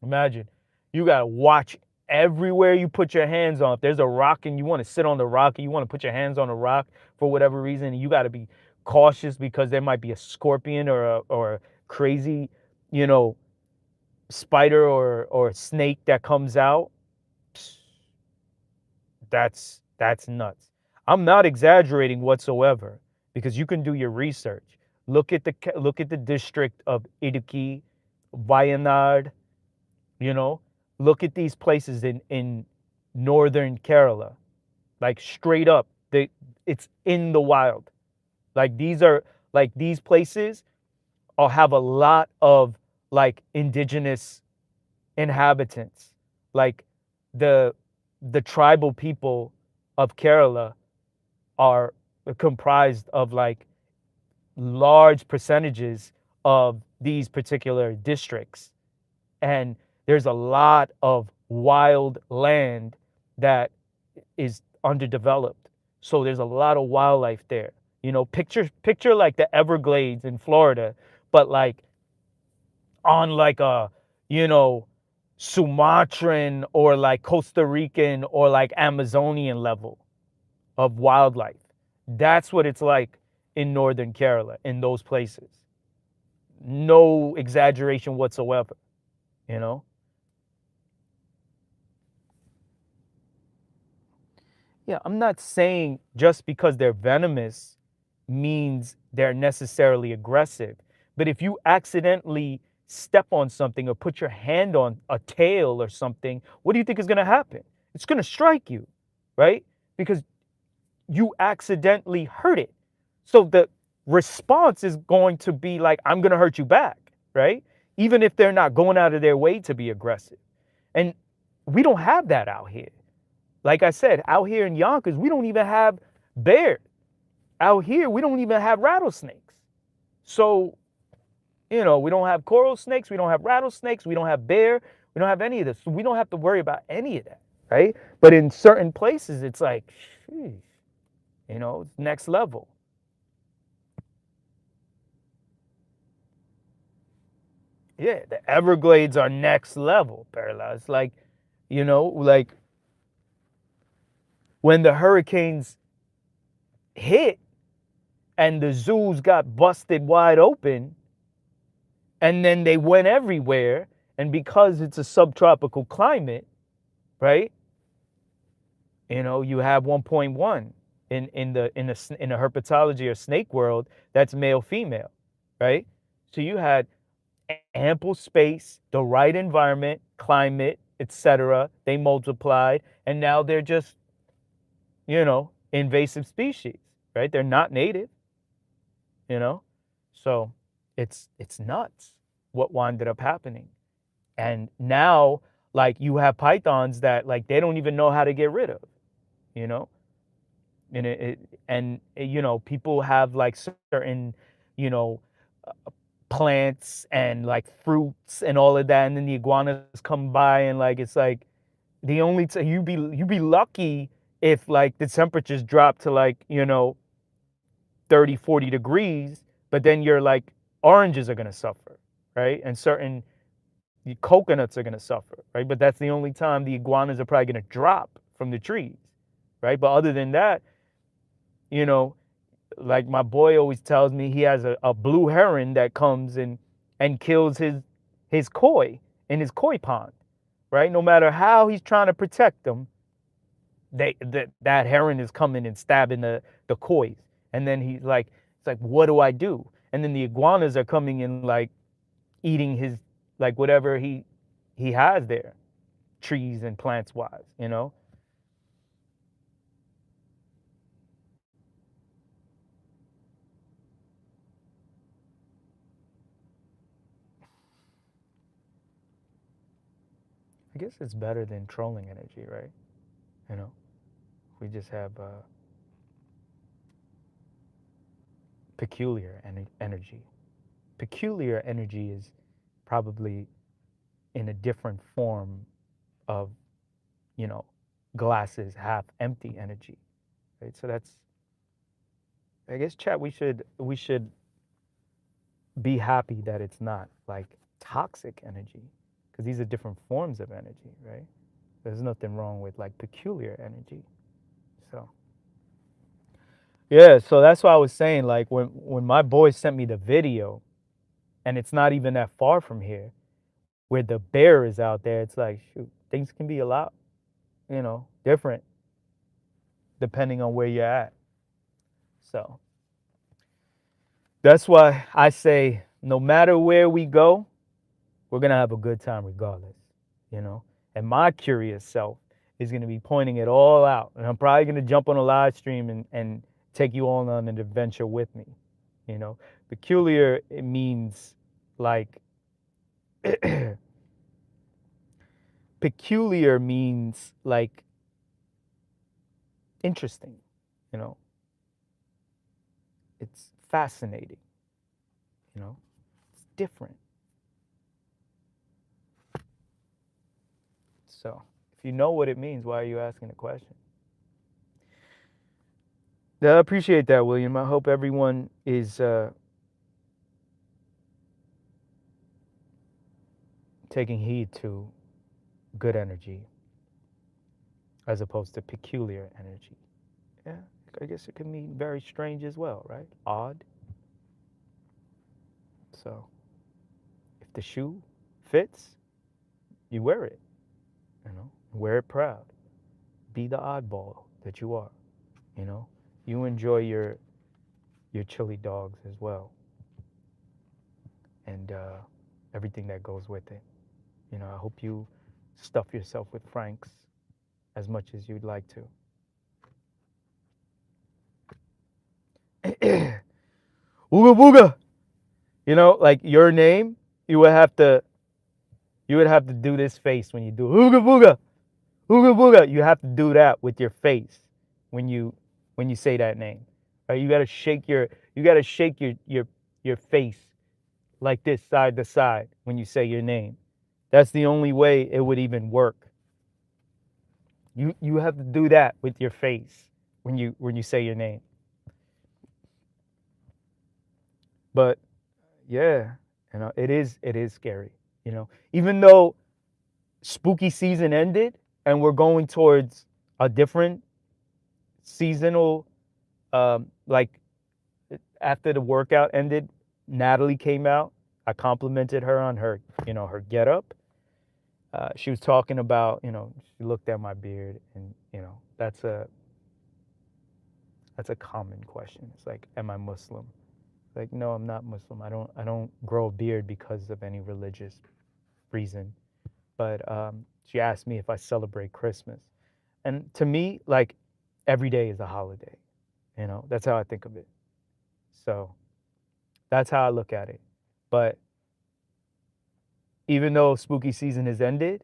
imagine you got to watch everywhere you put your hands on. If there's a rock and you want to sit on the rock and you want to put your hands on a rock for whatever reason, you got to be cautious because there might be a scorpion or a crazy, you know, spider or snake that comes out. That's nuts. I'm not exaggerating whatsoever because you can do your research. Look at the district of Idukki, Wayanad, you know. Look at these places in northern Kerala. Like straight up, it's in the wild. Like these places all have a lot of like indigenous inhabitants. Like the the tribal people of Kerala are comprised of like large percentages of these particular districts. And there's a lot of wild land that is underdeveloped. So there's a lot of wildlife there. You know, picture like the Everglades in Florida, but like on like a, you know, Sumatran or like Costa Rican or like Amazonian level of wildlife. That's what it's like in northern Kerala, in those places. No exaggeration whatsoever, you know? Yeah, I'm not saying just because they're venomous means they're necessarily aggressive. But if you accidentally step on something or put your hand on a tail or something, what do you think is going to happen? It's going to strike you, right? Because you accidentally hurt it. So the response is going to be like, I'm going to hurt you back, right? Even if they're not going out of their way to be aggressive. And we don't have that out here. Like I said, out here in Yonkers, we don't even have bears. Out here, we don't even have rattlesnakes. So, you know, we don't have coral snakes, we don't have rattlesnakes, we don't have bear, we don't have any of this. So we don't have to worry about any of that, right? But in certain places, it's like, sheesh, you know, it's next level. Yeah, the Everglades are next level, Perla. It's like, you know, like when the hurricanes hit and the zoos got busted wide open and then they went everywhere, and because it's a subtropical climate, right? You know, you have 1.1 in the herpetology or snake world, that's male female, right? So you had ample space, the right environment, climate, etc. They multiplied, and now they're just, you know, invasive species, right? They're not native, you know. So it's nuts what ended up happening. And now like you have pythons that like they don't even know how to get rid of, you know. And you know, people have like certain, you know, plants and like fruits and all of that, and then the iguanas come by, and like it's like the only you be lucky if like the temperatures drop to like, you know, 30-40 degrees, but then your like oranges are going to suffer, right? And certain coconuts are going to suffer, right? But that's the only time the iguanas are probably going to drop from the trees, right? But other than that, you know, like my boy always tells me, he has a blue heron that comes and kills his koi in his koi pond, right? No matter how he's trying to protect them, that heron is coming and stabbing the kois. And then he's like, it's like, what do I do? And then the iguanas are coming and like eating his, like whatever he has there, trees and plants wise, you know? I guess it's better than trolling energy, right? You know, we just have peculiar energy. Peculiar energy is probably in a different form of, you know, glasses half empty energy, right? So that's, I guess, chat, we should be happy that it's not like toxic energy, because these are different forms of energy, right? There's nothing wrong with like peculiar energy. So yeah, so that's why I was saying, like when my boy sent me the video, and it's not even that far from here, where the bear is out there, it's like, shoot, things can be a lot, you know, different depending on where you're at. So That's why I say no matter where we go, we're gonna have a good time regardless, you know. And my curious self is gonna be pointing it all out, and I'm probably gonna jump on a live stream and take you all on an adventure with me, you know. Peculiar, it means like peculiar means like interesting, you know. It's fascinating, you know. It's different. So, if you know what it means, why are you asking the question? Yeah, I appreciate that, William. I hope everyone is taking heed to good energy as opposed to peculiar energy. Yeah, I guess it can mean very strange as well, right? Odd. So, if the shoe fits, you wear it, you know, wear it proud. Be the oddball that you are, you know. You enjoy your chili dogs as well, and everything that goes with it. You know, I hope you stuff yourself with Franks as much as you'd like to. Ooga booga. You know, like your name, you would have to do this face when you do ooga booga, ooga booga. You have to do that with your face when you say that name. Right? You gotta shake your face like this side to side when you say your name. That's the only way it would even work. You have to do that with your face when you say your name. But yeah, you know, it is scary, you know. Even though spooky season ended and we're going towards a different seasonal like after the workout ended, Natalie came out. I complimented her on her, you know, her getup. She was talking about, you know, she looked at my beard, and you know, that's a common question. It's like, am I Muslim? Like, no, I'm not Muslim. I don't grow a beard because of any religious reason. But she asked me if I celebrate Christmas, and to me, like, every day is a holiday. You know, that's how I think of it. So that's how I look at it. But even though spooky season has ended,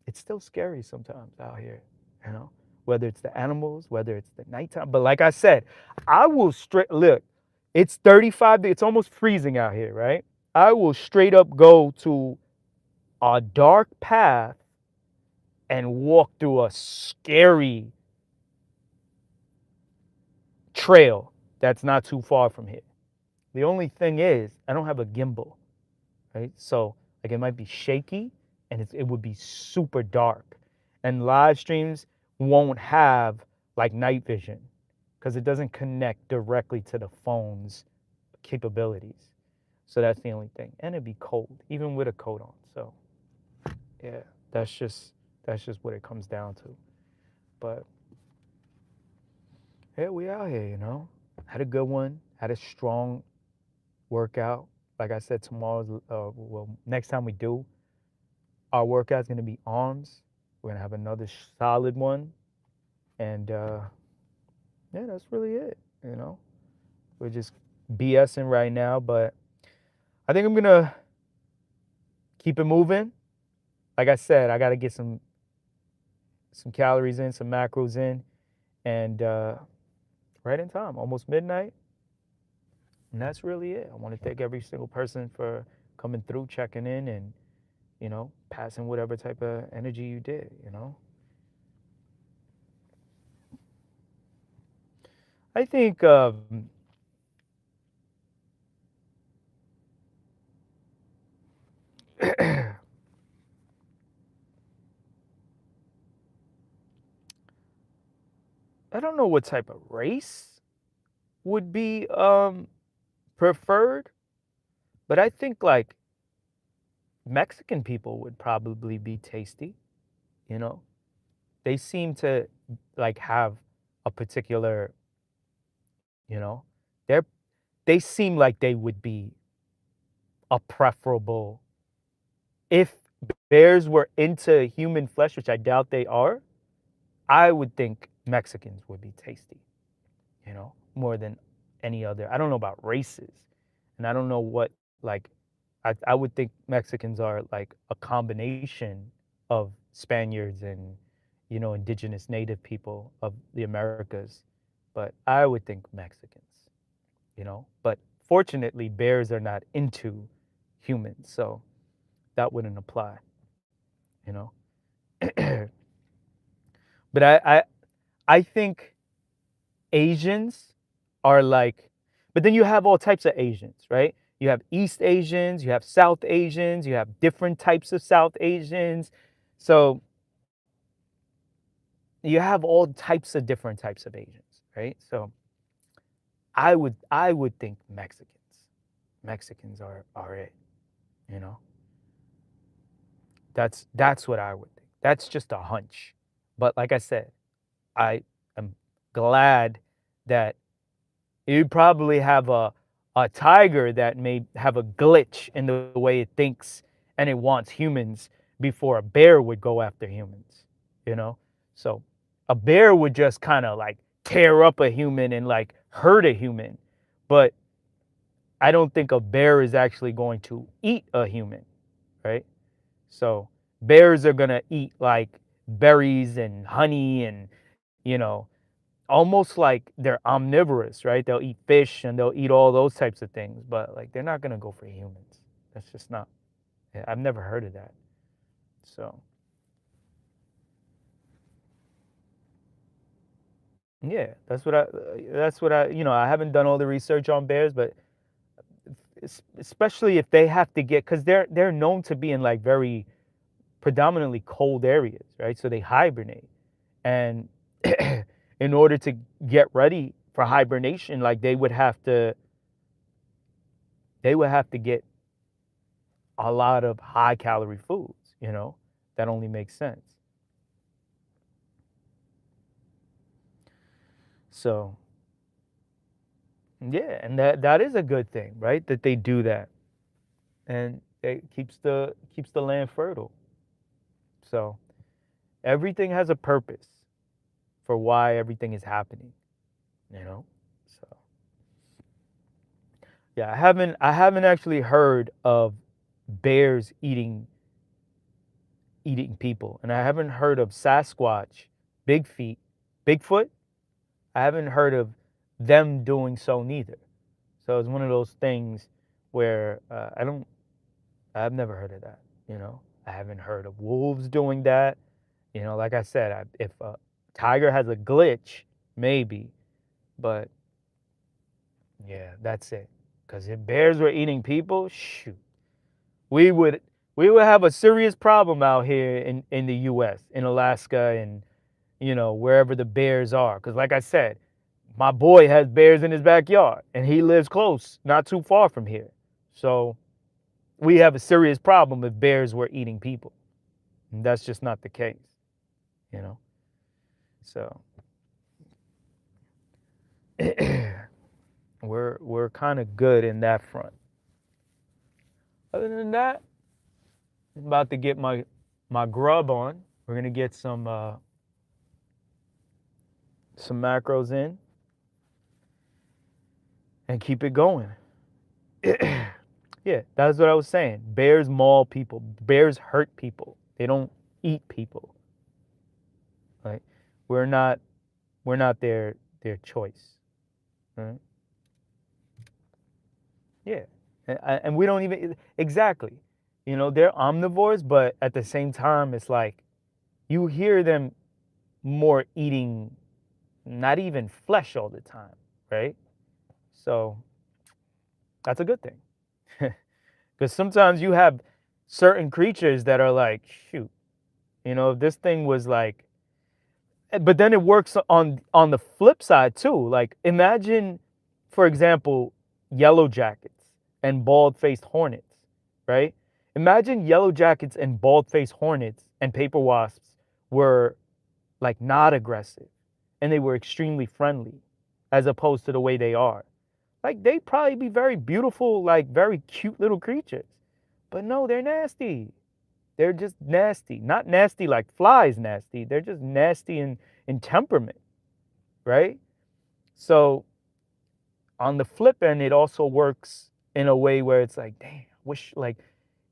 it's still scary sometimes out here, you know, whether it's the animals, whether it's the nighttime. But like I said, I will straight look, it's 35, it's almost freezing out here, right? I will straight up go to a dark path and walk through a scary trail that's not too far from here. The only thing is, I don't have a gimbal, right? So like it might be shaky and it would be super dark. And live streams won't have like night vision because it doesn't connect directly to the phone's capabilities. So that's the only thing. And it'd be cold, even with a coat on. So yeah, that's just what it comes down to. But yeah, we out here, you know. Had a good one, had a strong workout. Like I said, tomorrow's well, next time we do, our workout's gonna be arms. We're gonna have another solid one, and yeah, that's really it. You know, we're just BSing right now, but I think I'm gonna keep it moving. Like I said, I gotta get some calories in, some macros in, and right in time, almost midnight. And that's really it. I want to thank every single person for coming through, checking in, and you know, passing whatever type of energy you did. You know, I think I don't know what type of race would be preferred, but I think like Mexican people would probably be tasty. You know, they seem to like have a particular, you know, they're they seem like they would be a preferable. If bears were into human flesh, which I doubt they are, I would think Mexicans would be tasty, more than any other. I don't know about races, and I don't know what, like, I would think Mexicans are like a combination of Spaniards and, indigenous native people of the Americas, but I would think Mexicans, but fortunately bears are not into humans, so that wouldn't apply, you know. But I think Asians are like, but then you have all types of Asians, right? You have East Asians, you have South Asians, you have different types of South Asians. So you have all types of different types of Asians, right? So I would think Mexicans. Mexicans are it, you know. That's what I would think. That's just a hunch. But like I said, I am glad that you'd probably have a tiger that may have a glitch in the way it thinks and it wants humans before a bear would go after humans, you know? So a bear would just kind of like tear up a human and like hurt a human. But I don't think a bear is actually going to eat a human, right? So bears are going to eat like berries and honey and, you know, almost like they're omnivorous, right? They'll eat fish and they'll eat all those types of things, but like they're not going to go for humans. That's just not. I've never heard of that. So yeah, that's what I I haven't done all the research on bears, but especially if they have to get, because they're known to be in like very predominantly cold areas, right? So they hibernate, and in order to get ready for hibernation, like they would have to get a lot of high calorie foods, that only makes sense. So yeah, and that is a good thing, right? That they do that, and it keeps the land fertile. So everything has a purpose for why everything is happening, you know. So yeah, I haven't actually heard of bears eating people, and I haven't heard of Sasquatch, Big Feet, Bigfoot. I haven't heard of them doing so neither. So it's one of those things where I've never heard of that. I haven't heard of wolves doing that. Like I said, if a tiger has a glitch, maybe, but yeah, that's it. Because if bears were eating people, shoot, we would we would have a serious problem out here in the U.S., in Alaska, and wherever the bears are. Because like I said, my boy has bears in his backyard, and he lives close, not too far from here. So we have a serious problem if bears were eating people. And that's just not the case, you know. So we're kind of good in that front. Other than that, I'm about to get my grub on. We're gonna get some macros in and keep it going. Yeah, that's what I was saying. Bears maul people. Bears hurt people. They don't eat people. Right? We're not their choice. Right? Yeah. And we don't even exactly. They're omnivores, but at the same time it's like you hear them more eating not even flesh all the time, right? So that's a good thing. Because sometimes you have certain creatures that are like, shoot, if this thing was like, but then it works on the flip side too. Like imagine, for example, yellow jackets and bald-faced hornets, right? Imagine yellow jackets and bald-faced hornets and paper wasps were like not aggressive and they were extremely friendly as opposed to the way they are. Like they probably be very beautiful, like very cute little creatures. But no, they're nasty. They're just nasty. Not nasty like flies nasty. They're just nasty in temperament, right? So on the flip end, it also works in a way where it's like, damn, I wish like,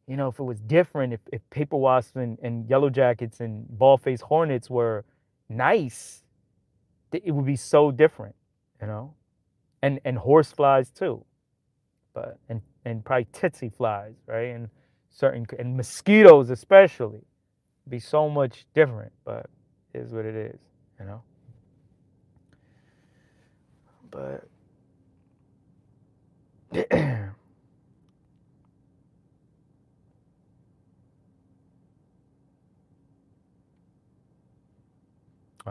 if it was different, if paper wasps and yellow jackets and ball-faced hornets were nice, it would be so different, you know? And horse flies too, but and probably tsetse flies, right? And mosquitoes especially be so much different, but it is what it is, you know? But I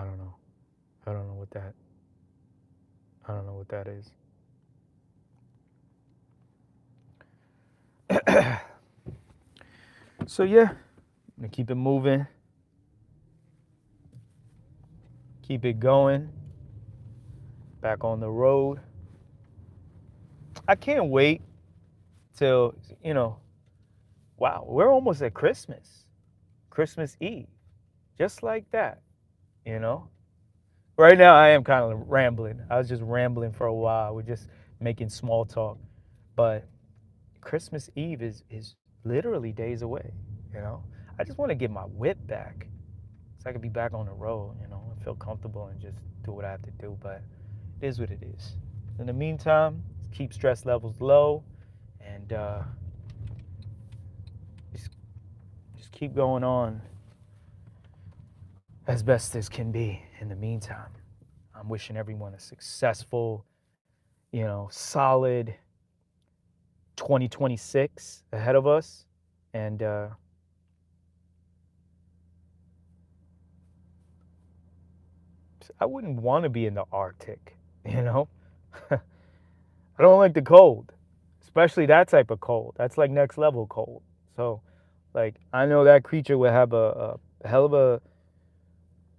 don't know. I don't know what that. I don't know what that is. So yeah, I'm gonna keep it moving, keep it going. Back on the road. I can't wait till Wow, we're almost at Christmas Eve, just like that, you know. Right now, I am kind of rambling. I was just rambling for a while. We're just making small talk, but Christmas Eve is literally days away. You know, I just want to get my whip back, so I can be back on the road. And feel comfortable and just do what I have to do. But it is what it is. In the meantime, keep stress levels low, and just keep going on as best as can be. In the meantime, I'm wishing everyone a successful, solid 2026 ahead of us, and I wouldn't want to be in the Arctic, I don't like the cold, especially that type of cold. That's like next level cold. So, like, I know that creature would have a hell of a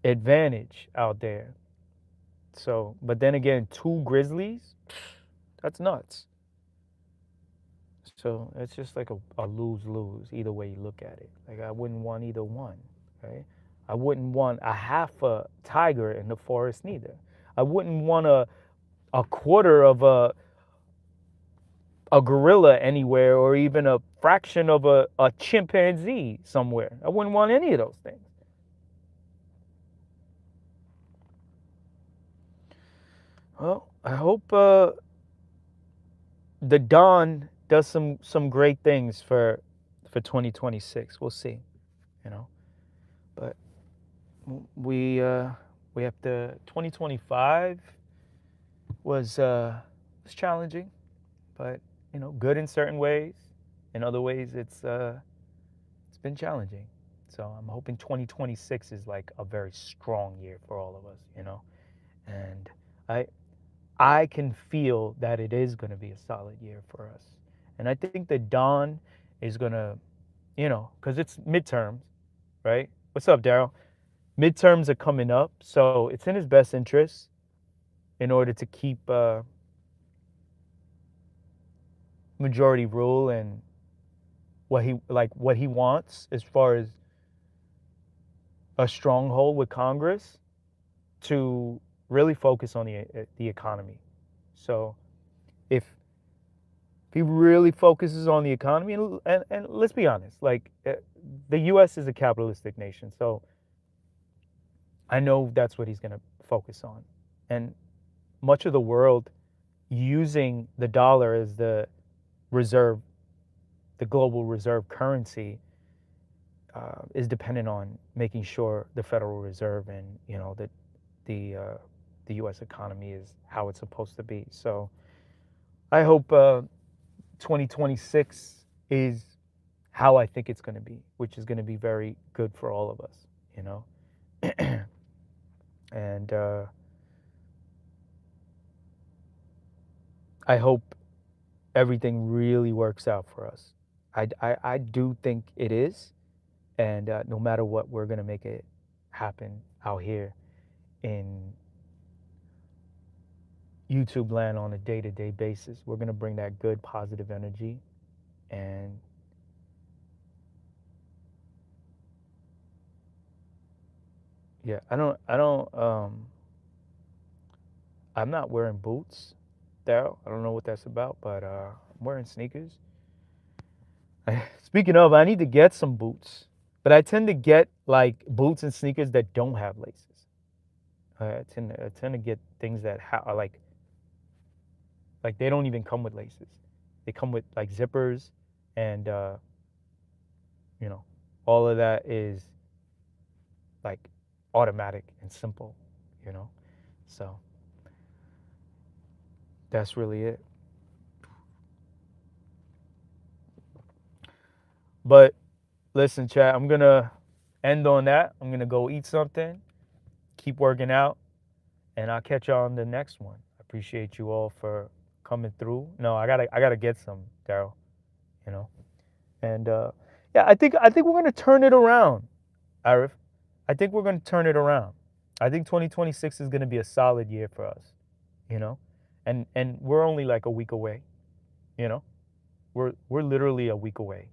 advantage out there. So, but then again, 2 grizzlies, that's nuts. So it's just like a lose-lose either way you look at it. Like I wouldn't want either one, right? I wouldn't want a half a tiger in the forest neither. I wouldn't want a quarter of a gorilla anywhere, or even a fraction of a chimpanzee somewhere. I wouldn't want any of those things. Well, I hope the Dawn does some great things for 2026. We'll see, But we have to. 2025 was challenging, but good in certain ways. In other ways, it's been challenging. So I'm hoping 2026 is like a very strong year for all of us, And I can feel that it is going to be a solid year for us. And I think the Dawn is going to, because it's midterms, right? What's up, Daryl? Midterms are coming up, so it's in his best interest in order to keep majority rule and what he wants as far as a stronghold with Congress to really focus on the economy. So if he really focuses on the economy, and let's be honest, like the U.S. is a capitalistic nation, so I know that's what he's going to focus on. And much of the world using the dollar as the global reserve currency is dependent on making sure the Federal Reserve and that the U.S. economy is how it's supposed to be. So I hope 2026 is how I think it's going to be, which is going to be very good for all of us, And I hope everything really works out for us. I do think it is, and no matter what, we're going to make it happen out here in YouTube land on a day-to-day basis. We're gonna bring that good, positive energy, and yeah, I'm not wearing boots, Daryl. I don't know what that's about, but I'm wearing sneakers. Speaking of, I need to get some boots, but I tend to get like boots and sneakers that don't have laces. I tend to get things that are like they don't even come with laces. They come with like zippers, and you know, all of that is like automatic and simple, you know. So that's really it. But listen, chat, I'm gonna end on that. I'm gonna go eat something, keep working out, and I'll catch y'all on the next one. I appreciate you all for coming through. No, I gotta get some, Daryl. You know, and yeah, I think we're gonna turn it around, Arif. I think we're gonna turn it around. I think 2026 is gonna be a solid year for us. You know, and we're only like a week away. You know, we're literally a week away.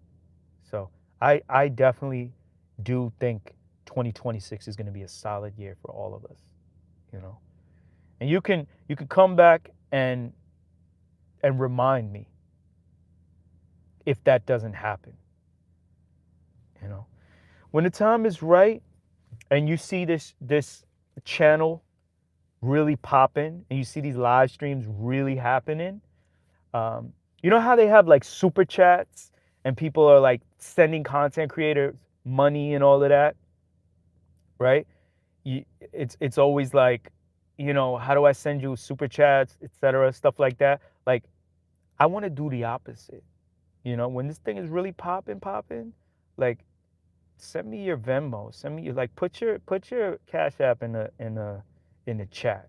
So I definitely do think 2026 is going to be a solid year for all of us, you know. And you can come back and remind me if that doesn't happen, you know. When the time is right and you see this channel really popping and you see these live streams really happening, you know how they have like super chats and people are like sending content creators money and all of that, right? It's always like, you know, how do I send you super chats, etc., stuff like that. Like, I want to do the opposite. You know, when this thing is really popping, like, send me your Venmo, send me your, like, put your Cash App in the chat.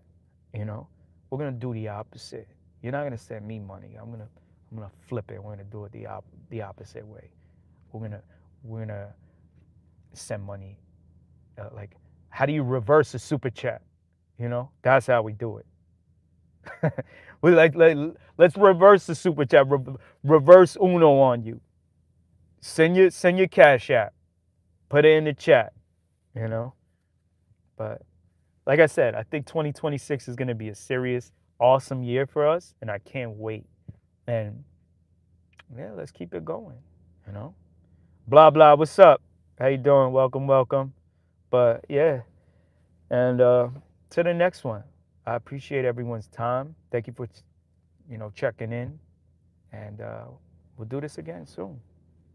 You know, we're gonna do the opposite. You're not gonna send me money. I'm gonna flip it. We're gonna do it the opposite way. We're gonna send money. Like, how do you reverse a super chat? You know, that's how we do it. We let's reverse the super chat. Reverse Uno on you. Send your Cash App. Put it in the chat. You know, but like I said, I think 2026 is gonna be a serious, awesome year for us, and I can't wait. And yeah, let's keep it going. You know, blah blah. What's up? How you doing? Welcome. But yeah, and to the next one. I appreciate everyone's time. Thank you for checking in, and we'll do this again soon.